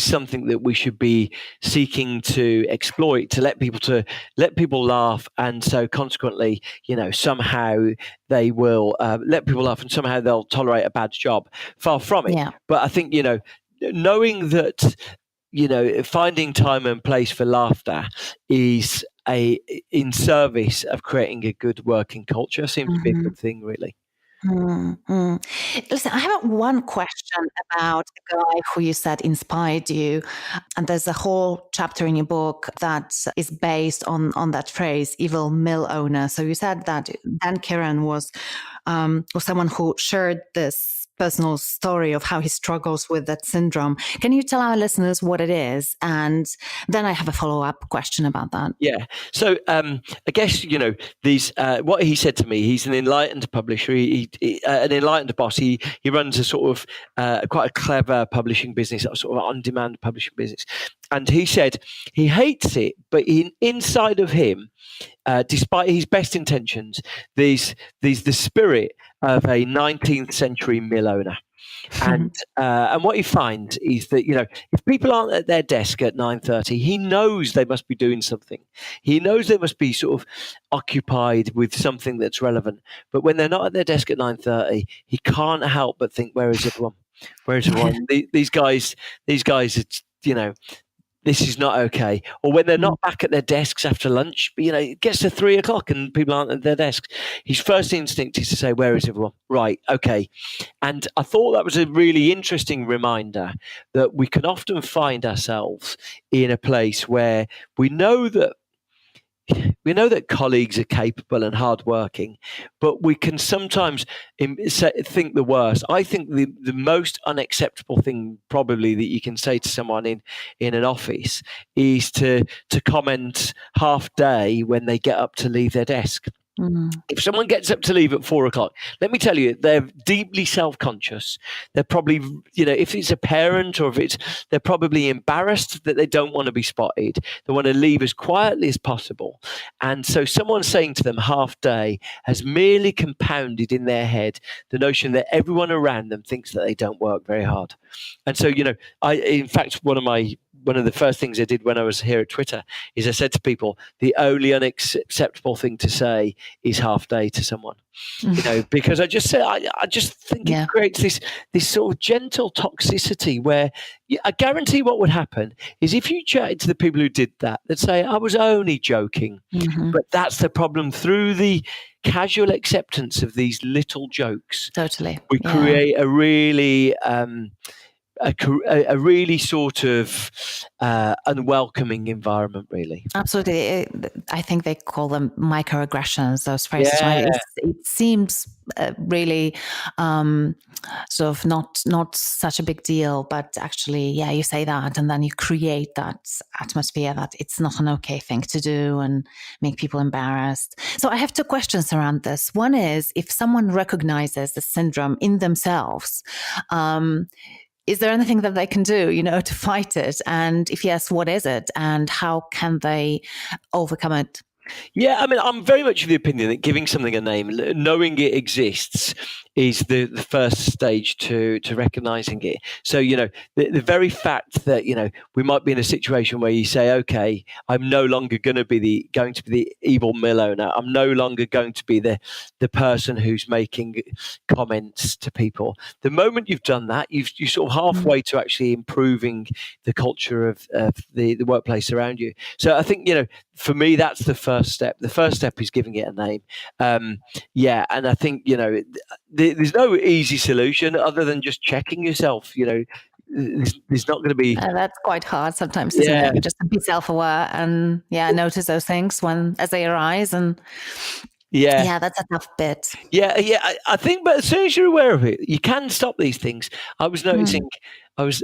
something that we should be seeking to exploit, to let people laugh, and so consequently, somehow they will let people laugh, and somehow they'll tolerate a bad job. Far from it. Yeah. But I think knowing that finding time and place for laughter is in service of creating a good working culture seems to be a good thing, really. Listen, I have one question about a guy who you said inspired you, and there's a whole chapter in your book that is based on that phrase, evil mill owner. So you said that Dan Kieran was someone who shared this personal story of how he struggles with that syndrome. Can you tell our listeners what it is? And then I have a follow-up question about that. Yeah. So I guess, these what he said to me, he's an enlightened publisher, he an enlightened boss. He runs a sort of quite a clever publishing business, a sort of on-demand publishing business. And he said he hates it, but inside of him, despite his best intentions, there's the spirit of a 19th century mill owner. And what he finds is that, if people aren't at their desk at 9:30, he knows they must be doing something. He knows they must be sort of occupied with something that's relevant. But when they're not at their desk at 9:30, he can't help but think, where is everyone? Where is everyone? These guys, it's, this is not okay. Or when they're not back at their desks after lunch, but, it gets to 3:00 and people aren't at their desks. His first instinct is to say, where is everyone? Right, okay. And I thought that was a really interesting reminder that we can often find ourselves in a place where we know that colleagues are capable and hardworking, but we can sometimes think the worst. I think the most unacceptable thing probably that you can say to someone in an office is to comment half day when they get up to leave their desk. If someone gets up to leave at 4:00, let me tell you, they're deeply self-conscious. They're probably, if it's a parent or they're probably embarrassed that they don't want to be spotted. They want to leave as quietly as possible. And so someone saying to them half day has merely compounded in their head the notion that everyone around them thinks that they don't work very hard. And so, in fact, one of the first things I did when I was here at Twitter is I said to people, the only unacceptable thing to say is half day to someone, because I just think it creates this sort of gentle toxicity where I guarantee what would happen is if you chatted to the people who did that, they'd say, I was only joking. But that's the problem. Through the casual acceptance of these little jokes, totally, we create a really a really sort of unwelcoming environment, really. Absolutely. I think they call them microaggressions, those phrases, right? It seems really sort of not such a big deal, but actually, you say that and then you create that atmosphere that it's not an okay thing to do and make people embarrassed. So I have two questions around this. One is, if someone recognizes the syndrome in themselves, is there anything that they can do, to fight it? And if yes, what is it? And how can they overcome it? Yeah, I mean, I'm very much of the opinion that giving something a name, knowing it exists, is the first stage to recognizing it. So, the very fact that, we might be in a situation where you say, okay, I'm no longer going to be the evil mill owner. I'm no longer going to be the person who's making comments to people. The moment you've done that, you're sort of halfway to actually improving the culture of the workplace around you. So I think, for me, that's the first step. The first step is giving it a name. And I think, there's no easy solution other than just checking yourself. There's not going to be. That's quite hard sometimes, isn't Yeah. it? Just to be self-aware and notice those things as they arise. And yeah, that's a tough bit. Yeah. I think, but as soon as you're aware of it, you can stop these things. I was noticing. I was,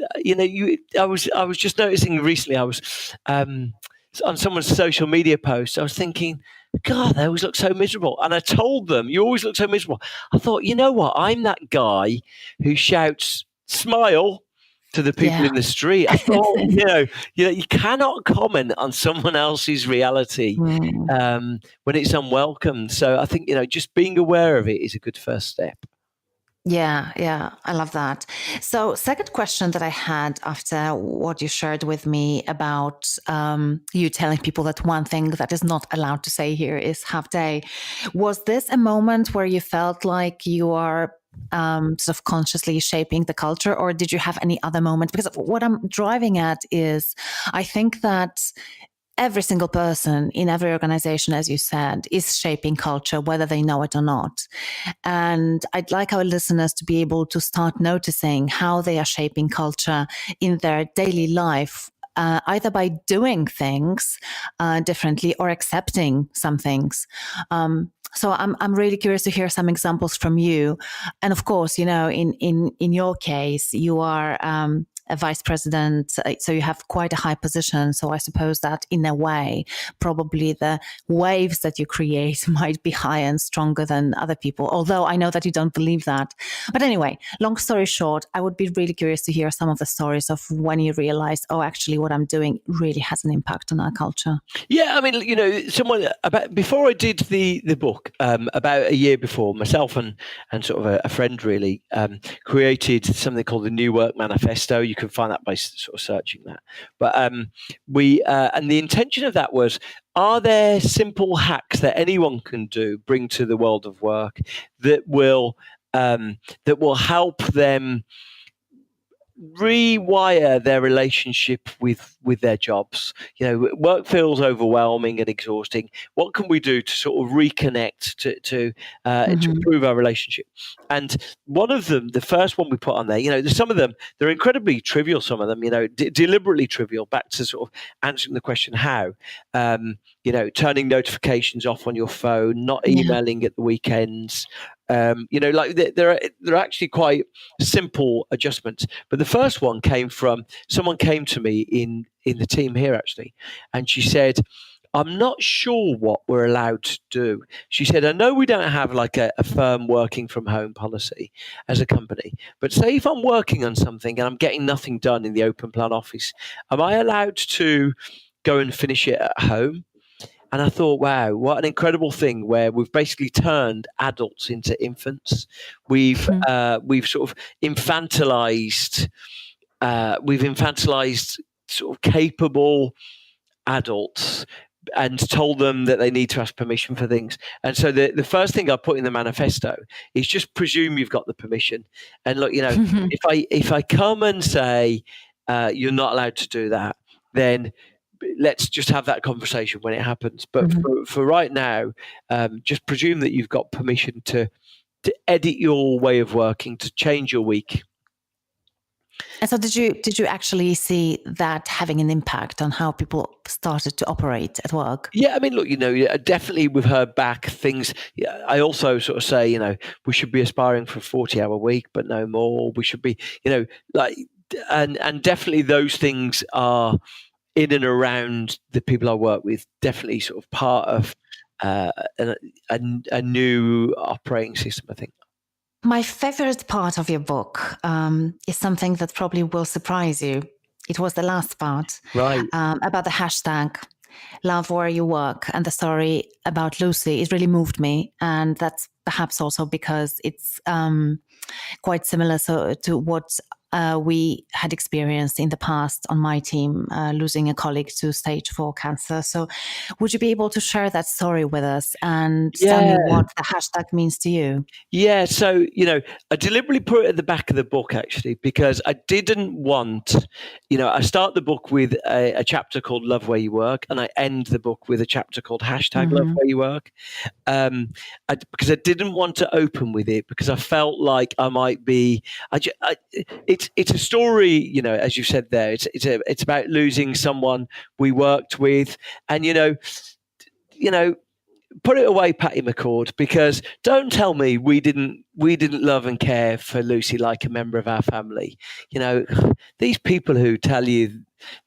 I was just noticing recently. I was on someone's social media post. I was thinking, God, they always look so miserable. And I told them, you always look so miserable. I thought, you know what? I'm that guy who shouts, smile to the people in the street. I thought, you cannot comment on someone else's reality when it's unwelcome. So I think, just being aware of it is a good first step. Yeah, I love that. So, second question that I had after what you shared with me about you telling people that one thing that is not allowed to say here is half day. Was this a moment where you felt like you are sort of consciously shaping the culture, or did you have any other moment? Because what I'm driving at is, I think that every single person in every organization, as you said, is shaping culture, whether they know it or not. And I'd like our listeners to be able to start noticing how they are shaping culture in their daily life, either by doing things differently or accepting some things. So I'm really curious to hear some examples from you. And of course, in your case, you are a vice president, so you have quite a high position. So I suppose that in a way, probably the waves that you create might be higher and stronger than other people, although I know that you don't believe that. But anyway, long story short, I would be really curious to hear some of the stories of when you realized, oh, actually what I'm doing really has an impact on our culture. Yeah, I mean, before I did the book, about a year before, myself and sort of a friend really created something called the New Work Manifesto. You can find that by sort of searching that. But we and the intention of that was: are there simple hacks that anyone can bring to the world of work that will help them rewire their relationship with their jobs? Work feels overwhelming and exhausting. What can we do to sort of reconnect to improve our relationship? And one of them, the first one we put on there, some of them, they're incredibly trivial. Some of them, deliberately trivial, back to sort of answering the question how. Turning notifications off on your phone, not emailing at the weekends. They're actually quite simple adjustments. But the first one came from someone came to me in the team here actually, and she said, I'm not sure what we're allowed to do. She said, I know we don't have like a firm working from home policy as a company, but say if I'm working on something and I'm getting nothing done in the open plan office, am I allowed to go and finish it at home? And I thought, wow, what an incredible thing where we've basically turned adults into infants. We've sort of infantilized, sort of capable adults and told them that they need to ask permission for things. And so the first thing I put in the manifesto is just presume you've got the permission. And look, if I come and say you're not allowed to do that, then let's just have that conversation when it happens. But for right now, just presume that you've got permission to edit your way of working, to change your week. And so did you actually see that having an impact on how people started to operate at work? Yeah, I mean, look, definitely we've heard back things. I also sort of say, we should be aspiring for a 40-hour week, but no more. We should be, and definitely those things are in and around the people I work with, definitely sort of part of a new operating system, I think. My favorite part of your book is something that probably will surprise you. It was the last part, right? About the hashtag. Love Where You Work and the story about Lucy, it really moved me. And that's perhaps also because it's quite similar to what we had experienced in the past on my team, losing a colleague to stage 4 cancer. So would you be able to share that story with us and tell me what the hashtag means to you? Yeah, so, I deliberately put it at the back of the book, actually, because I didn't want, I start the book with a chapter called Love Where You Work, and I end the book with a chapter called hashtag Love Where You Work. Because I didn't want to open with it, because I felt like I might be, it's a story, as you said there, it's about losing someone we worked with, and, put it away, Patty McCord, because don't tell me we didn't love and care for Lucy like a member of our family. These people who tell you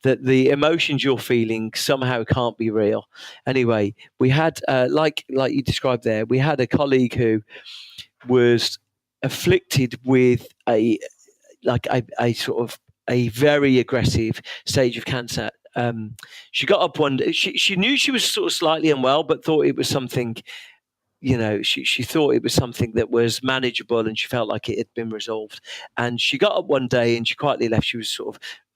that the emotions you're feeling somehow can't be real. Anyway, we had like you described there, we had a colleague who was afflicted with a sort of a very aggressive stage of cancer. She got up one day. She knew she was sort of slightly unwell, but thought it was something. She thought it was something that was manageable, and she felt like it had been resolved. And she got up one day and she quietly left. She was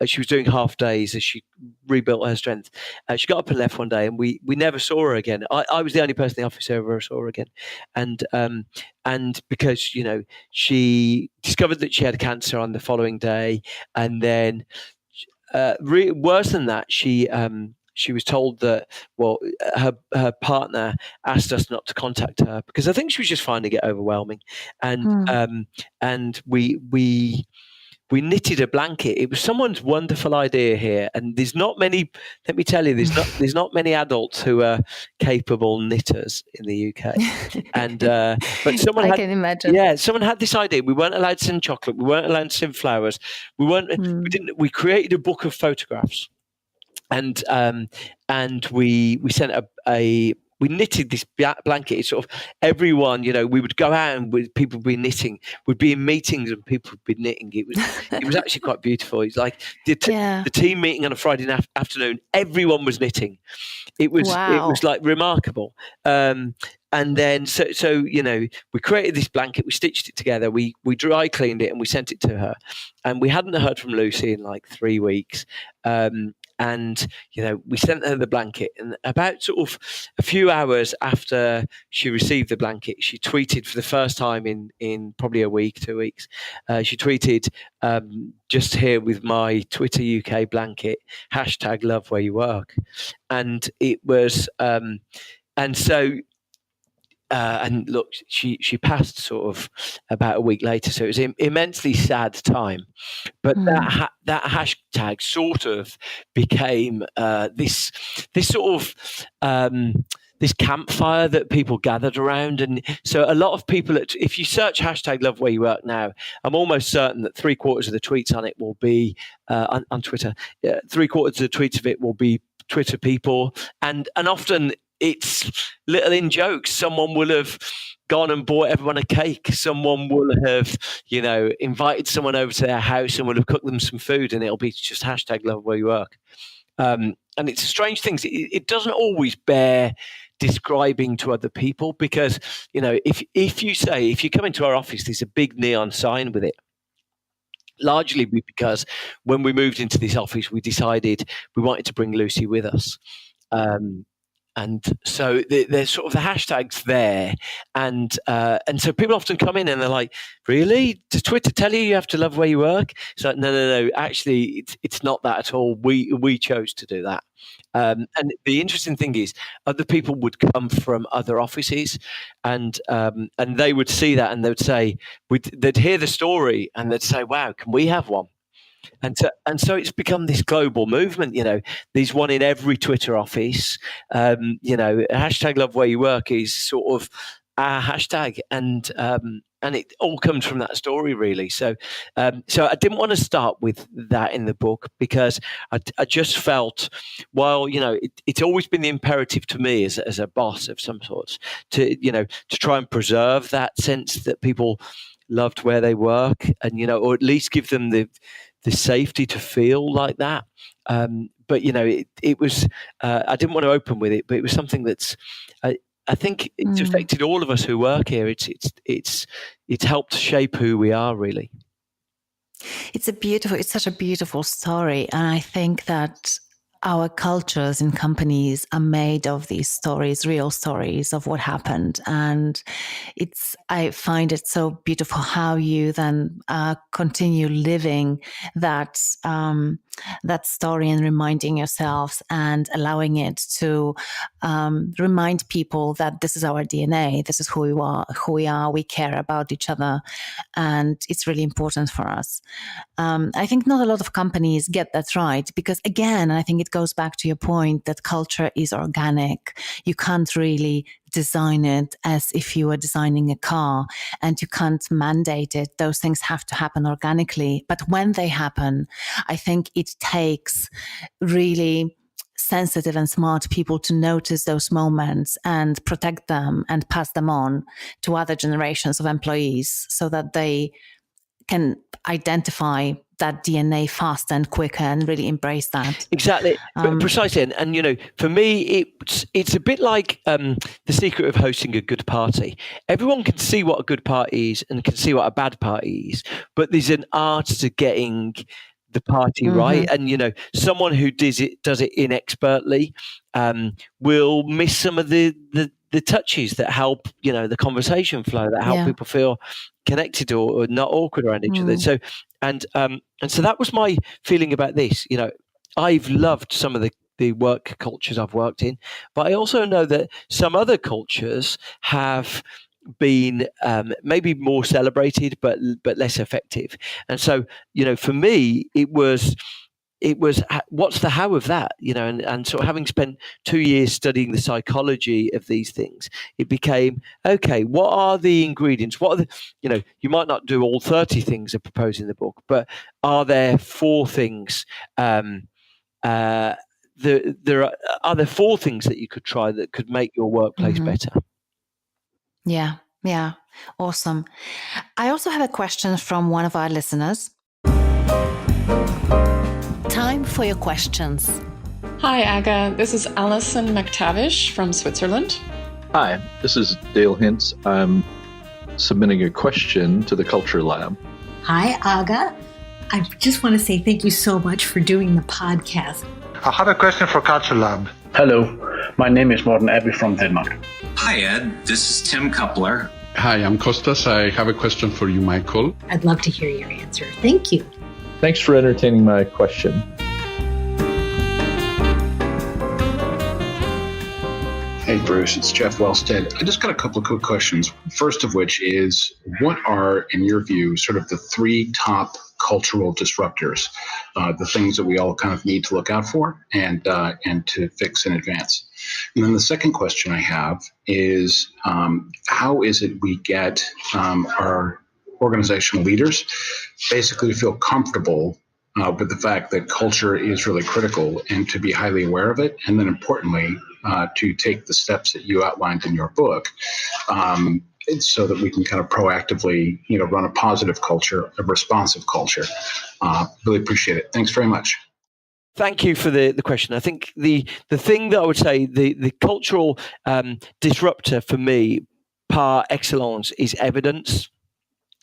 she was doing half days as she rebuilt her strength. She got up and left one day, and we never saw her again. I was the only person in the office who ever saw her again, and because she discovered that she had cancer on the following day, and then worse than that, she was told that, well, her partner asked us not to contact her because I think she was just finding it overwhelming, and we knitted a blanket. It was someone's wonderful idea here, and there's not many. Let me tell you, there's not many adults who are capable knitters in the UK. And but someone I can imagine. Yeah, someone had this idea. We weren't allowed to send chocolate. We weren't allowed to send flowers. We weren't. We didn't. We created a book of photographs, and we sent we knitted this blanket. It's sort of everyone, we would go out and people would be knitting. We'd be in meetings and people would be knitting. It was actually quite beautiful. It's like the team meeting on a Friday afternoon. Everyone was knitting. It was like remarkable. And then so we created this blanket. We stitched it together. We dry cleaned it and we sent it to her. And we hadn't heard from Lucy in like 3 weeks. And we sent her the blanket, and about sort of a few hours after she received the blanket, she tweeted for the first time in probably a week, 2 weeks. She tweeted, "Just here with my Twitter UK blanket, hashtag Love Where You Work," and it was, and so. And look, she passed sort of about a week later, so it was an immensely sad time. But that hashtag sort of became this sort of this campfire that people gathered around, and so a lot of people. If you search hashtag Love Where You Work now, I'm almost certain that 3/4 of the tweets on it will be on Twitter. 3/4 of the tweets of it will be Twitter people, and often. It's little in jokes. Someone will have gone and bought everyone a cake. Someone will have, invited someone over to their house and will have cooked them some food, and it'll be just hashtag Love Where You Work. And it's a strange thing. It doesn't always bear describing to other people because, if you come into our office, there's a big neon sign with it. Largely because when we moved into this office, we decided we wanted to bring Lucy with us. And so there's sort of the hashtags there, and so people often come in and they're like, "Really? Does Twitter tell you have to love where you work?" It's like, no. Actually, it's not that at all. We chose to do that. And the interesting thing is, other people would come from other offices, and they would see that and they would say, they'd hear the story and they'd say, "Wow, can we have one?" And so it's become this global movement. There's one in every Twitter office. Hashtag Love Where You Work is sort of our hashtag, and it all comes from that story, really. So I didn't want to start with that in the book because I just felt, while it's always been the imperative to me as a boss of some sorts to try and preserve that sense that people loved where they work, and or at least give them the safety to feel like that. but it was. I didn't want to open with it, but it was something that's. I think it's affected all of us who work here. It's helped shape who we are, really. It's such a beautiful story, and I think that our cultures in companies are made of these stories, real stories of what happened. And I find it so beautiful how you then continue living that story and reminding yourselves and allowing it to remind people that this is our DNA, this is who we are, we care about each other, and it's really important for us. I think not a lot of companies get that right, because again, I think it goes back to your point that culture is organic. You can't really design it as if you were designing a car, and you can't mandate it. Those things have to happen organically. But when they happen, I think it takes really sensitive and smart people to notice those moments and protect them and pass them on to other generations of employees so that they can identify that DNA faster and quicker and really embrace that. Exactly, precisely. And for me, it's a bit like the secret of hosting a good party. Everyone can see what a good party is and can see what a bad party is, but there's an art to getting the party right. And someone who does it inexpertly will miss some of the touches that help the conversation flow, that help people feel connected or not awkward around each other. So and so that was my feeling about this. I've loved some of the work cultures I've worked in, but I also know that some other cultures have been maybe more celebrated but less effective. And so for me it was what's the how of that, and sort of having spent 2 years studying the psychology of these things, it became, okay, what are the ingredients? What are the, you might not do all 30 things I propose in the book, but are there 4 things, are there 4 things that you could try that could make your workplace better? Yeah. Awesome. I also have a question from one of our listeners. Time for your questions. Hi, Aga. This is Alison McTavish from Switzerland. Hi, this is Dale Hintz. I'm submitting a question to the Culture Lab. Hi, Aga. I just want to say thank you so much for doing the podcast. I have a question for Culture Lab. Hello, my name is Morten Abbey from Denmark. Hi, Ed. This is Tim Coupler. Hi, I'm Kostas. I have a question for you, Michael. I'd love to hear your answer. Thank you. Thanks for entertaining my question. Hey, Bruce, it's Jeff Wellstead. I just got a couple of quick questions. First of which is, what are, in your view, sort of the 3 top cultural disruptors, the things that we all kind of need to look out for and to fix in advance? And then the second question I have is, how is it we get our organizational leaders basically to feel comfortable with the fact that culture is really critical and to be highly aware of it, and then importantly, to take the steps that you outlined in your book, so that we can kind of proactively, run a positive culture, a responsive culture. Really appreciate it. Thanks very much. Thank you for the question. I think the thing that I would say, the cultural disruptor for me par excellence is evidence.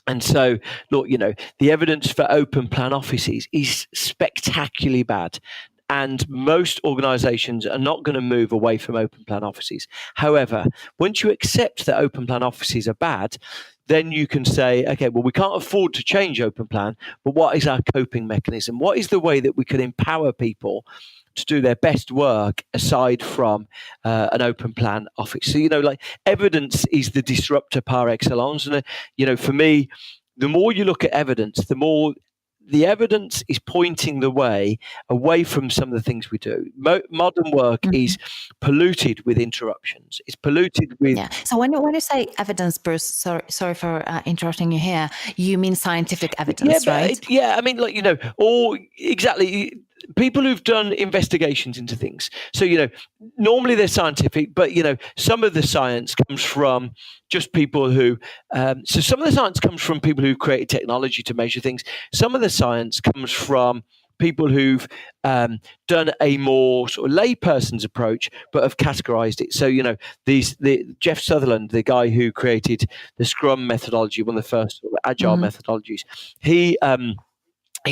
And so, look, the evidence for open plan offices is spectacularly bad. And most organizations are not going to move away from open plan offices. However, once you accept that open plan offices are bad, then you can say, okay, well, we can't afford to change open plan, but what is our coping mechanism? What is the way that we can empower people to do their best work aside from an open plan office? So, evidence is the disruptor par excellence. And, for me, the more you look at evidence, the more the evidence is pointing the way away from some of the things we do. Modern work is polluted with interruptions. It's polluted with... Yeah. So when you say evidence, Bruce, sorry for interrupting you here, you mean scientific evidence, right? Or exactly... people who've done investigations into things. So, normally they're scientific, but, some of the science comes from just people who, some of the science comes from people who created technology to measure things. Some of the science comes from people who've done a more sort of layperson's approach, but have categorized it. So, Jeff Sutherland, the guy who created the Scrum methodology, one of the first sort of agile methodologies, he's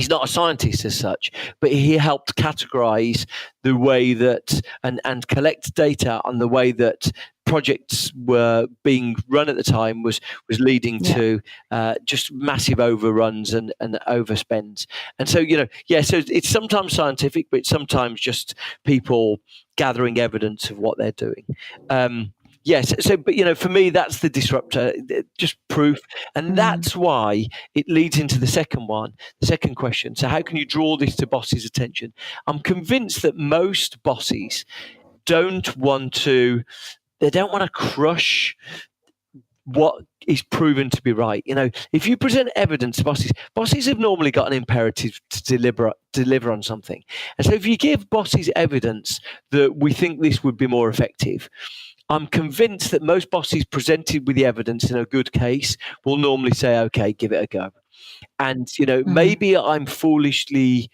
not a scientist as such, but he helped categorize the way that and collect data on the way that projects were being run at the time was leading to just massive overruns and overspends. And so, so it's sometimes scientific, but it's sometimes just people gathering evidence of what they're doing. Yes. So, but, for me, that's the disruptor, just proof. And that's why it leads into the second question. So how can you draw this to bosses' attention? I'm convinced that most bosses don't want to crush what is proven to be right. If you present evidence to bosses have normally got an imperative to deliver on something. And so if you give bosses evidence that we think this would be more effective, I'm convinced that most bosses presented with the evidence in a good case will normally say, okay, give it a go. And, maybe I'm foolishly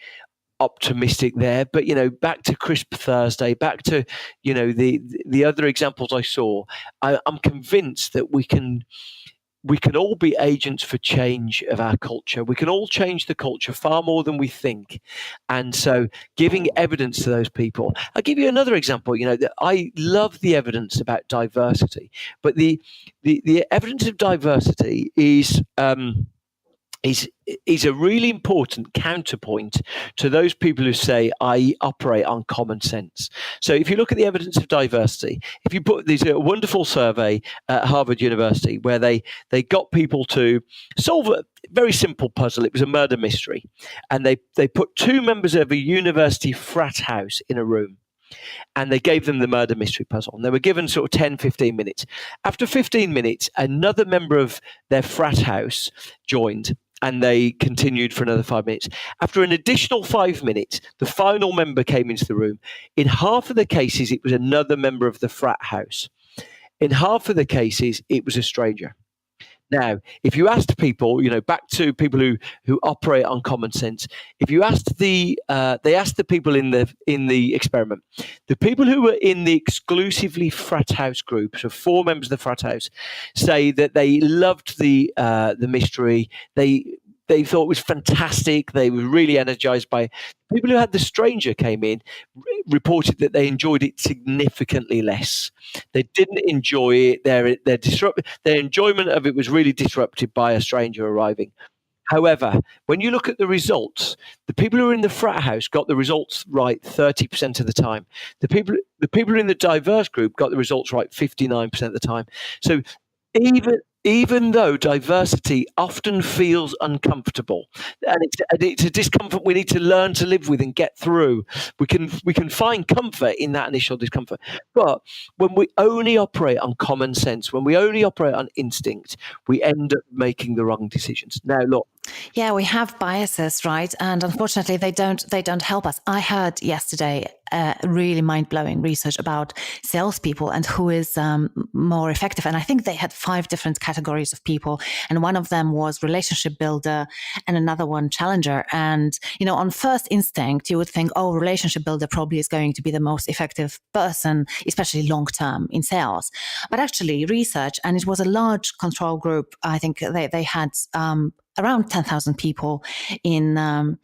optimistic there, but, back to Crisp Thursday, back to, the other examples I saw, I'm convinced that we can all be agents for change of our culture. We can all change the culture far more than we think. And so giving evidence to those people. I'll give you another example. That I love the evidence about diversity, but the evidence of diversity is a really important counterpoint to those people who say, I operate on common sense. So if you look at the evidence of diversity, there's a wonderful survey at Harvard University where they got people to solve a very simple puzzle. It was a murder mystery. And they put two members of a university frat house in a room. And they gave them the murder mystery puzzle. And they were given sort of 10, 15 minutes. After 15 minutes, another member of their frat house joined. And they continued for another 5 minutes. After an additional 5 minutes, the final member came into the room. In half of the cases, it was another member of the frat house. In half of the cases, it was a stranger. Now, if you asked people, back to people who operate on common sense, if you asked they asked the people in the experiment, the people who were in the exclusively frat house group, so 4 members of the frat house, say that they loved the mystery. They thought it was fantastic. They were really energized by it. People who had the stranger came in, reported that they enjoyed it significantly less. They didn't enjoy it. Their enjoyment of it was really disrupted by a stranger arriving. However, when you look at the results, the people who are in the frat house got the results right 30% of the time. The people who are in the diverse group got the results right 59% of the time. So even though diversity often feels uncomfortable, and it's a discomfort we need to learn to live with and get through, we can find comfort in that initial discomfort. But when we only operate on common sense, when we only operate on instinct, we end up making the wrong decisions. Now, look. Yeah, we have biases, right? And unfortunately, they don't help us. I heard yesterday really mind-blowing research about salespeople and who is more effective. And I think they had 5 different categories of people. And one of them was relationship builder and another one challenger. And, on first instinct, you would think, relationship builder probably is going to be the most effective person, especially long-term in sales. But actually research, and it was a large control group. I think they had around 10,000 people in that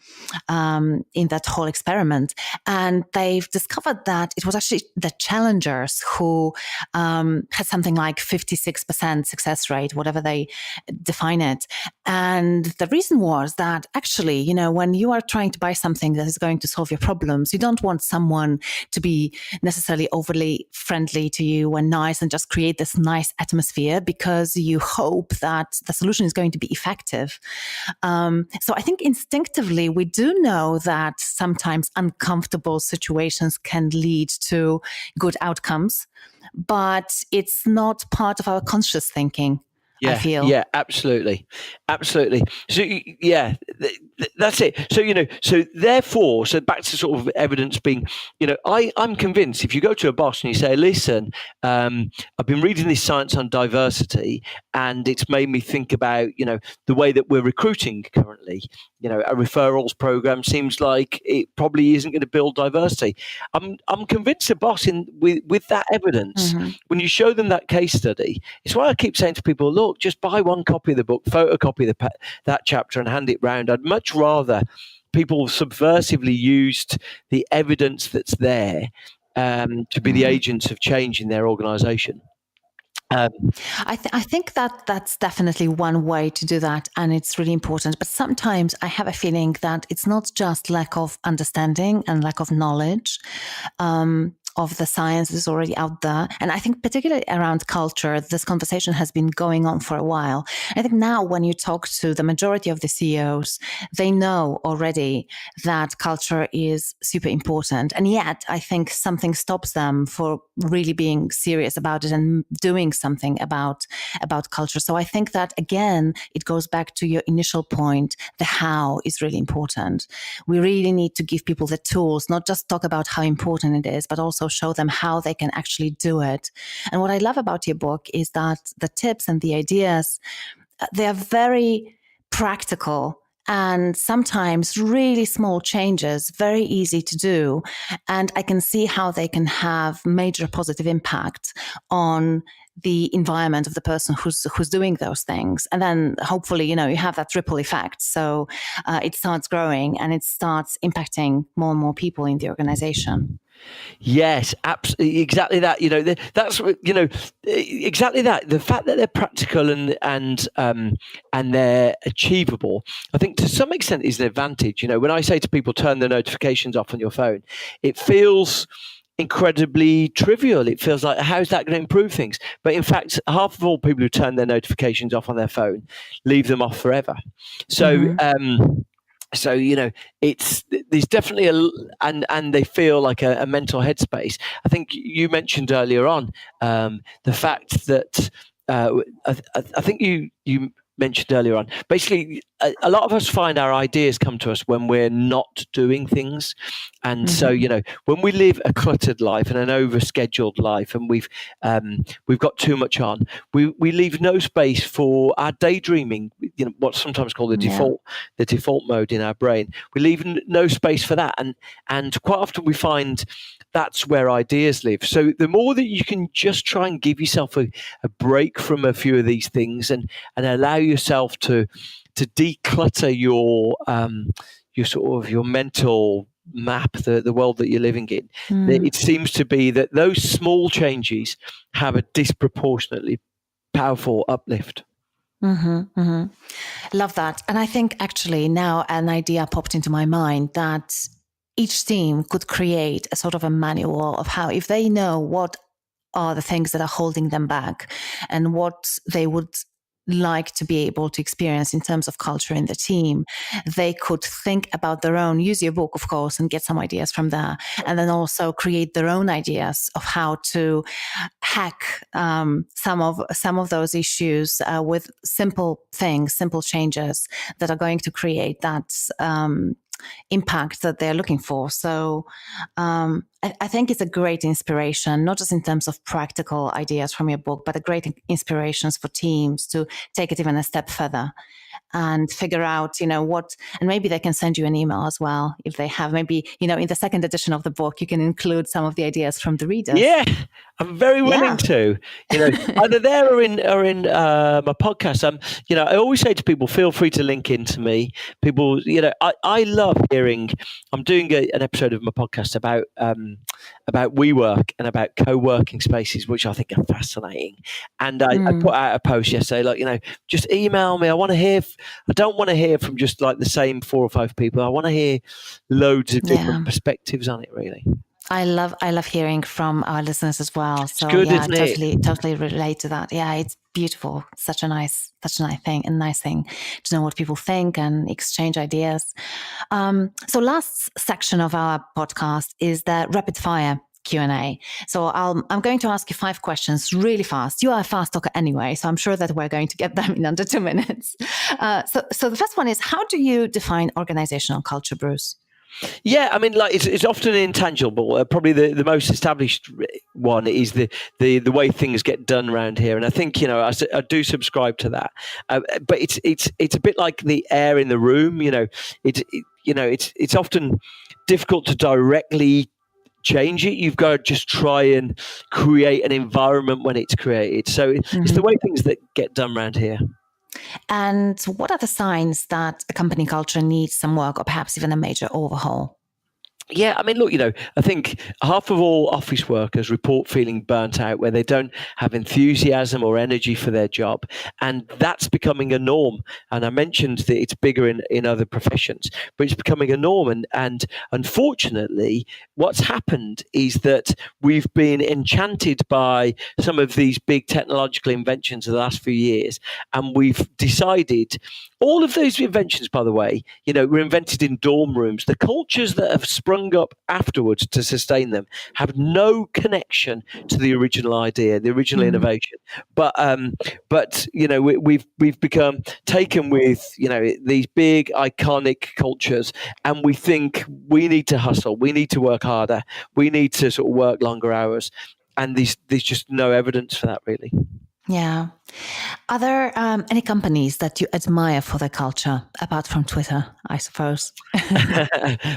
whole experiment. And they've discovered that it was actually the challengers who had something like 56% success rate, whatever they define it. And the reason was that actually, when you are trying to buy something that is going to solve your problems, you don't want someone to be necessarily overly friendly to you and nice and just create this nice atmosphere because you hope that the solution is going to be effective. So I think instinctively we do know that sometimes uncomfortable situations can lead to good outcomes, but it's not part of our conscious thinking. Yeah, I feel. Yeah, absolutely. So, yeah, that's it. So, therefore, back to sort of evidence being, I'm convinced if you go to a boss and you say, listen, I've been reading this science on diversity and it's made me think about, the way that we're recruiting currently. A referrals program seems like it probably isn't going to build diversity. I'm convinced the boss with that evidence, when you show them that case study, it's why I keep saying to people, look, just buy one copy of the book, photocopy that chapter and hand it round. I'd much rather people subversively used the evidence that's there to be the agents of change in their organization. I think that's definitely one way to do that, and it's really important. But sometimes I have a feeling that it's not just lack of understanding and lack of knowledge of the science is already out there. And I think particularly around culture, this conversation has been going on for a while. I think now when you talk to the majority of the CEOs, they know already that culture is super important. And yet I think something stops them for really being serious about it and doing something about culture. So I think that, again, it goes back to your initial point. The how is really important. We really need to give people the tools, not just talk about how important it is, but also show them how they can actually do it. And what I love about your book is that the tips and the ideas, they are very practical and sometimes really small changes, very easy to do. And I can see how they can have major positive impact on the environment of the person who's doing those things. And then hopefully, you have that ripple effect. So it starts growing and it starts impacting more and more people in the organization. Yes, absolutely, exactly that. That's exactly that. The fact that they're practical and they're achievable, I think to some extent is an advantage. When I say to people, turn the notifications off on your phone, it feels incredibly trivial. It feels like, how's that going to improve things? But in fact, half of all people who turn their notifications off on their phone leave them off forever. So. So, there's definitely and they feel like a mental headspace. I think you mentioned earlier on the fact that I think you mentioned earlier on, basically a lot of us find our ideas come to us when we're not doing things. And so, when we live a cluttered life and an overscheduled life and we've got too much on, we leave no space for our daydreaming, what's sometimes called the default mode in our brain. We leave no space for that. And quite often we find that's where ideas live. So the more that you can just try and give yourself a break from a few of these things and allow yourself to declutter your mental map, the world that you're living in, it seems to be that those small changes have a disproportionately powerful uplift. Love that. And I think actually now an idea popped into my mind that each team could create a sort of a manual of how, if they know what are the things that are holding them back and what they would like to be able to experience in terms of culture in the team, they could think about their own, use your book, of course, and get some ideas from there. And then also create their own ideas of how to hack some of those issues with simple things, simple changes that are going to create that impact that they're looking for. So I think it's a great inspiration, not just in terms of practical ideas from your book, but a great inspirations for teams to take it even a step further and figure out, what, and maybe they can send you an email as well if they have, maybe, in the second edition of the book, you can include some of the ideas from the readers. Yeah, I'm very willing to, either there or in my podcast. I always say to people, feel free to link into me. People, I love hearing, I'm doing an episode of my podcast about WeWork and about co-working spaces, which I think are fascinating. And I put out a post yesterday, just email me. I don't want to hear from just like the same 4 or 5 people. I want to hear loads of different perspectives on it, really. I love hearing from our listeners as well. So it's good, isn't it? Totally relate to that. Yeah, it's beautiful. Such a nice thing to know what people think and exchange ideas. So last section of our podcast is the rapid fire Q&A. So I'm going to ask you 5 questions really fast. You are a fast talker anyway, so I'm sure that we're going to get them in under 2 minutes. So the first one is, how do you define organizational culture, Bruce? Yeah, I mean, like it's often intangible. Probably the most established one is the way things get done around here, and I think I do subscribe to that. But it's a bit like the air in the room. It's often difficult to directly change it. You've got to just try and create an environment when it's created. So it's the way things that get done around here. And what are the signs that a company culture needs some work or perhaps even a major overhaul? Yeah, I mean, look, I think half of all office workers report feeling burnt out, where they don't have enthusiasm or energy for their job. And that's becoming a norm. And I mentioned that it's bigger in other professions, but it's becoming a norm. And unfortunately, what's happened is that we've been enchanted by some of these big technological inventions of the last few years. And we've decided all of those inventions, by the way, were invented in dorm rooms. The cultures that have sprung up afterwards to sustain them have no connection to the original idea, the original innovation. But we've become taken with these big iconic cultures, and we think we need to hustle, we need to work harder, we need to sort of work longer hours, and there's just no evidence for that, really. Yeah. Are there any companies that you admire for their culture, apart from Twitter, I suppose?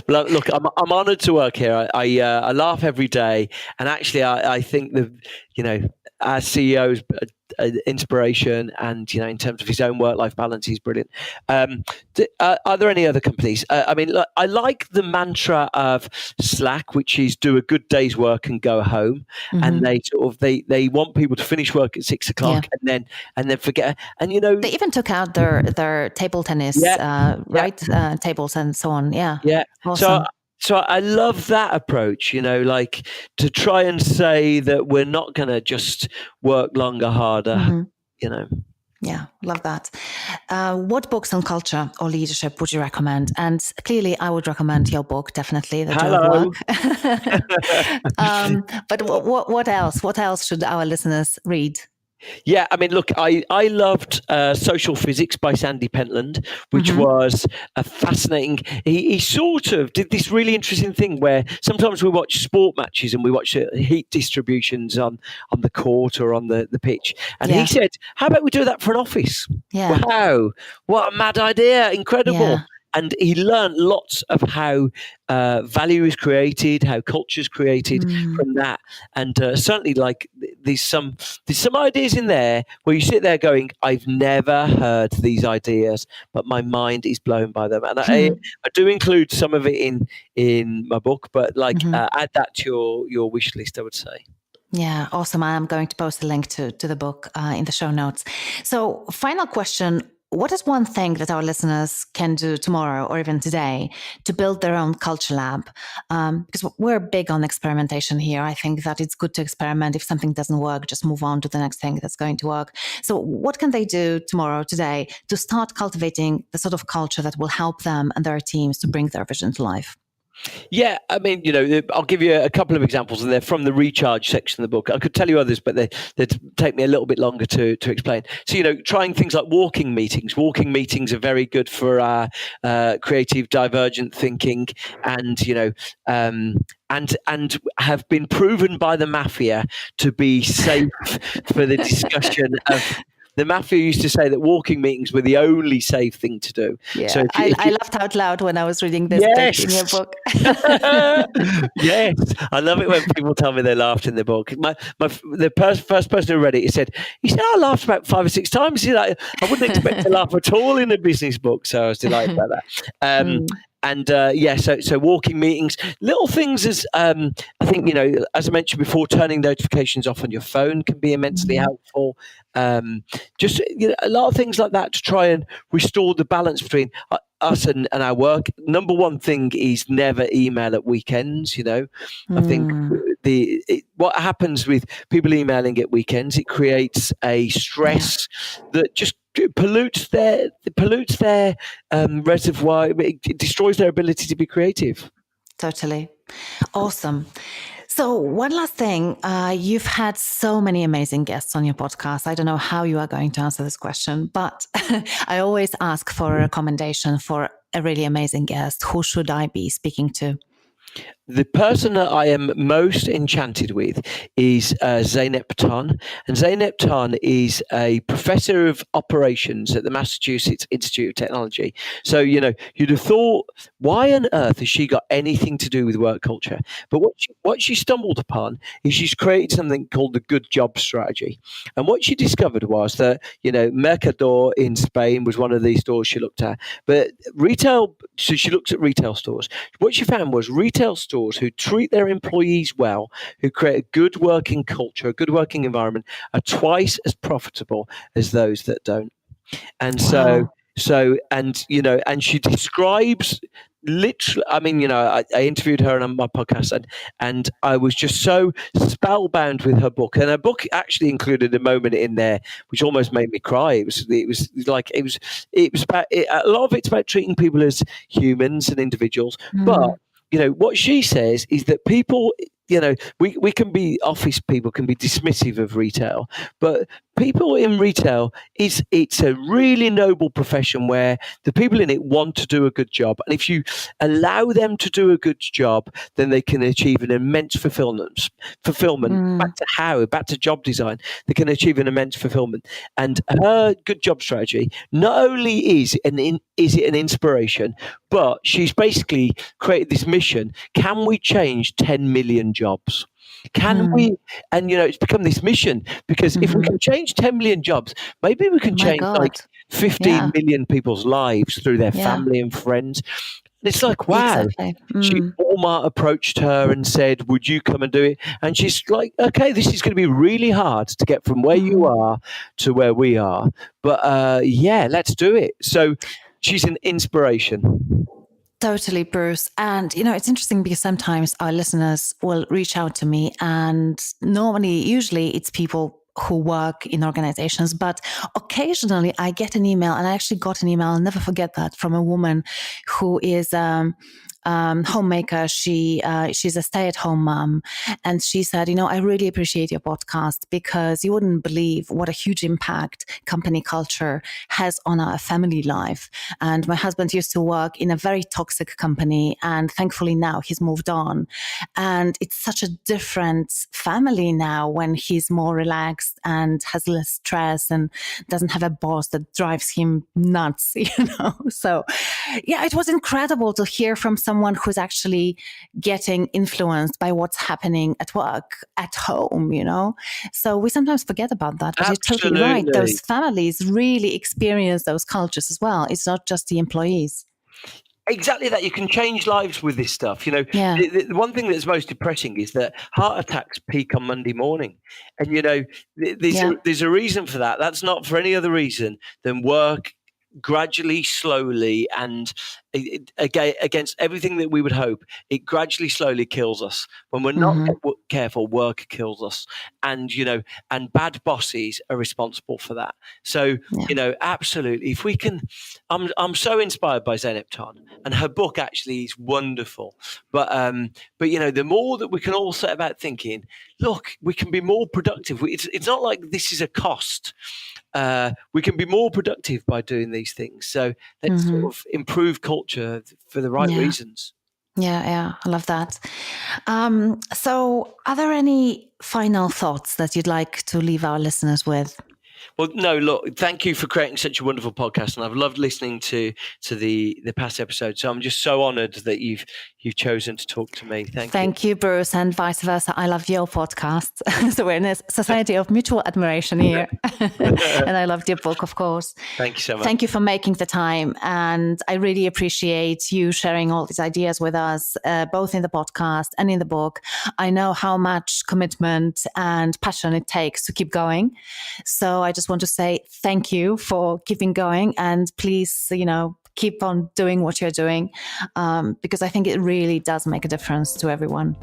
Well, look, I'm honoured to work here. I laugh every day, and actually, I think our CEO's inspiration, and in terms of his own work-life balance, he's brilliant. Are there any other companies? I mean, look, I like the mantra of Slack, which is do a good day's work and go home. And they want people to finish work at 6 o'clock and then forget. And they even took out their table tennis tables and so on. Yeah. Awesome. So I love that approach, like to try and say that we're not going to just work longer, harder, Yeah, love that. What books on culture or leadership would you recommend? And clearly, I would recommend your book, definitely, The Joy of Work. But what else? What else should our listeners read? Yeah, I mean, look, I loved Social Physics by Sandy Pentland, which was a fascinating. He sort of did this really interesting thing where sometimes we watch sport matches and we watch heat distributions on the court or on the pitch. And he said, how about we do that for an office? Yeah. Wow, what a mad idea. Incredible. Yeah. And he learned lots of how value is created, how culture is created from that. And certainly, like there's some ideas in there where you sit there going, "I've never heard these ideas, but my mind is blown by them." And I do include some of it in my book, but add that to your wish list, I would say. Yeah, awesome. I'm going to post a link to the book in the show notes. So, final question. What is one thing that our listeners can do tomorrow or even today to build their own culture lab? Because we're big on experimentation here. I think that it's good to experiment. If something doesn't work, just move on to the next thing that's going to work. So what can they do tomorrow, today, to start cultivating the sort of culture that will help them and their teams to bring their vision to life? Yeah, I mean, I'll give you a couple of examples, and they're from the recharge section of the book. I could tell you others, but they take me a little bit longer to explain. So, trying things like walking meetings. Walking meetings are very good for our creative, divergent thinking, and and have been proven by the mafia to be safe for the discussion of. The mafia used to say that walking meetings were the only safe thing to do. Yeah, so I laughed out loud when I was reading this bit in your book. Yes, I love it when people tell me they laughed in the book. The first person who read it, he said, I laughed about 5 or 6 times. He's like, I wouldn't expect to laugh at all in a business book, so I was delighted about that. And so walking meetings, little things as I think, as I mentioned before, turning notifications off on your phone can be immensely helpful. Just a lot of things like that to try and restore the balance between us and our work. Number one thing is never email at weekends. I think what happens with people emailing at weekends, it creates a stress that just pollutes their reservoir. It destroys their ability to be creative. Totally. Awesome. So one last thing, you've had so many amazing guests on your podcast. I don't know how you are going to answer this question, but I always ask for a recommendation for a really amazing guest, who should I be speaking to? The person that I am most enchanted with is Zeynep. And Zeynep is a professor of operations at the Massachusetts Institute of Technology. So, you'd have thought, why on earth has she got anything to do with work culture? But what she stumbled upon is she's created something called the Good Job Strategy. And what she discovered was that, Mercador in Spain was one of these stores she looked at. But retail, so she looks at retail stores. What she found was retail stores who treat their employees well, who create a good working culture, a good working environment, are twice as profitable as those that don't. And and she describes literally, I interviewed her on my podcast and I was just so spellbound with her book. And her book actually included a moment in there which almost made me cry. It was about a lot of it's about treating people as humans and individuals, but what she says is that people, we can be, office people can be dismissive of retail, but people in retail, it's a really noble profession where the people in it want to do a good job. And if you allow them to do a good job, then they can achieve an immense fulfillment. Back to job design, they can achieve an immense fulfillment. And her Good Job Strategy, not only is it an inspiration, but she's basically created this mission. Can we change 10 million jobs? Can we? And, it's become this mission because if we can change 10 million jobs, maybe we can change like 15 million people's lives through their family and friends. And it's like, wow. Exactly. Walmart approached her and said, would you come and do it? And she's like, okay, this is going to be really hard to get from where you are to where we are. But let's do it. So she's an inspiration. Totally, Bruce. And, it's interesting because sometimes our listeners will reach out to me and usually it's people who work in organizations, but occasionally I get an email, and I actually got an email, I'll never forget that, from a woman who is homemaker. She's a stay-at-home mom, and she said, I really appreciate your podcast because you wouldn't believe what a huge impact company culture has on our family life. And my husband used to work in a very toxic company, and thankfully now he's moved on, and it's such a different family now when he's more relaxed and has less stress and doesn't have a boss that drives him nuts. So it was incredible to hear from someone who's actually getting influenced by what's happening at work, at home, So we sometimes forget about that, but you're totally right. Those families really experience those cultures as well. It's not just the employees. Exactly that. You can change lives with this stuff. The one thing that's most depressing is that heart attacks peak on Monday morning. And, there's a reason for that. That's not for any other reason than work gradually, slowly, and against everything that we would hope, it gradually, slowly kills us. When we're not careful, work kills us. And, and bad bosses are responsible for that. So, absolutely, if we can, I'm so inspired by Zeynep, and her book actually is wonderful. But the more that we can all set about thinking, look, we can be more productive. It's not like this is a cost. We can be more productive by doing these things. So let's sort of improve culture for the right reasons. Yeah, I love that. So are there any final thoughts that you'd like to leave our listeners with? Well, no, look, thank you for creating such a wonderful podcast, and I've loved listening to the past episodes. So I'm just so honoured that you've chosen to talk to me. Thank you, Bruce, and vice versa. I love your podcast. So we're in a society of mutual admiration here, and I loved your book, of course. Thank you so much. Thank you for making the time, and I really appreciate you sharing all these ideas with us, both in the podcast and in the book. I know how much commitment and passion it takes to keep going. So I just want to say thank you for keeping going, and please, keep on doing what you're doing, because I think it really does make a difference to everyone.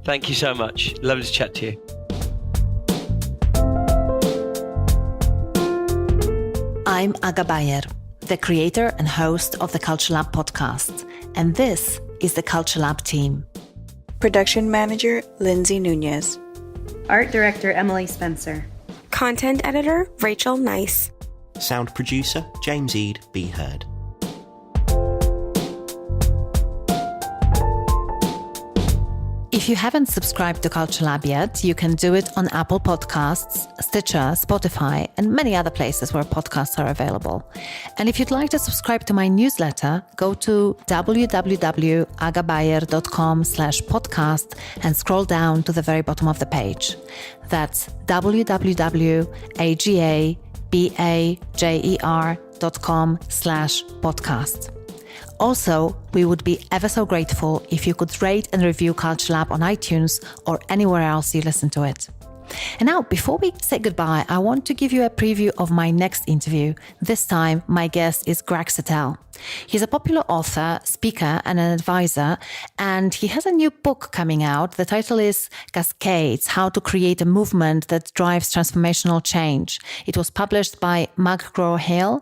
Thank you so much. Lovely to chat to you. I'm Aga Bayer, the creator and host of the Culture Lab podcast, and this is the Culture Lab team. Production manager, Lindsay Nunez. Art director, Emily Spencer. Content editor, Rachel Nice. Sound producer, James Eade, Be Heard. If you haven't subscribed to Culture Lab yet, you can do it on Apple Podcasts, Stitcher, Spotify, and many other places where podcasts are available. And if you'd like to subscribe to my newsletter, go to www.agabayer.com/podcast and scroll down to the very bottom of the page. That's www.agabayer.com/podcast. Also, we would be ever so grateful if you could rate and review Culture Lab on iTunes or anywhere else you listen to it. And now, before we say goodbye, I want to give you a preview of my next interview. This time, my guest is Greg Sittel. He's a popular author, speaker, and an advisor, and he has a new book coming out. The title is Cascades: How to Create a Movement That Drives Transformational Change. It was published by McGraw-Hill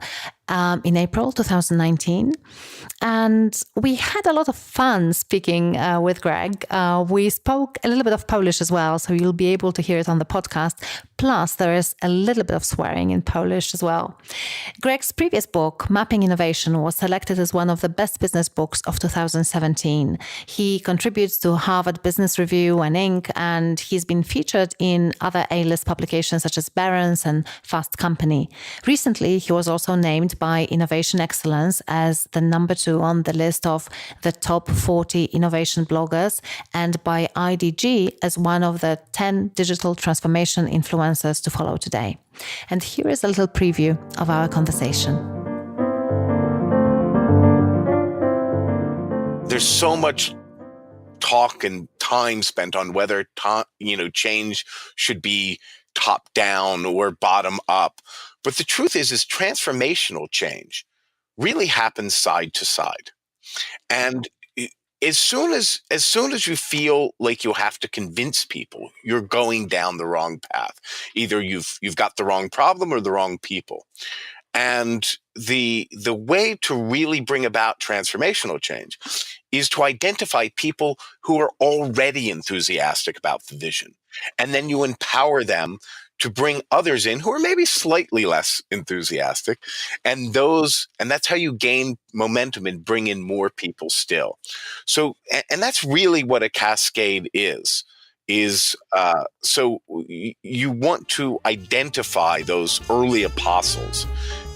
in April 2019. And we had a lot of fun speaking with Greg. We spoke a little bit of Polish as well, so you'll be able to hear it on the podcast. Plus, there is a little bit of swearing in Polish as well. Greg's previous book, Mapping Innovation, was selected as one of the best business books of 2017. He contributes to Harvard Business Review and Inc., and he's been featured in other A-list publications such as Barron's and Fast Company. Recently, he was also named by Innovation Excellence as the number 2 on the list of the top 40 innovation bloggers, and by IDG as one of the 10 digital transformation influencers to follow today. And here is a little preview of our conversation. There's so much talk and time spent on whether change should be top down or bottom up. But the truth is transformational change really happens side to side. And as soon as you feel like you have to convince people you're going down the wrong path, either you've got the wrong problem or the wrong people. And the way to really bring about transformational change is to identify people who are already enthusiastic about the vision. And then you empower them to bring others in who are maybe slightly less enthusiastic. And that's how you gain momentum and bring in more people still. So, and that's really what a cascade is. So you want to identify those early apostles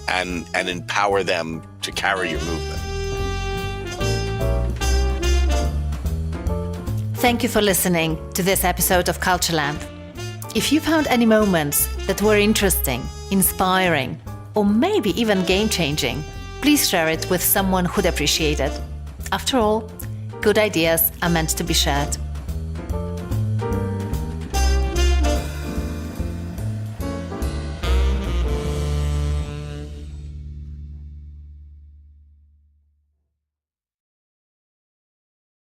and empower them to carry your movement. Thank you for listening to this episode of Culture Lab. If you found any moments that were interesting, inspiring, or maybe even game-changing, please share it with someone who'd appreciate it. After all, good ideas are meant to be shared.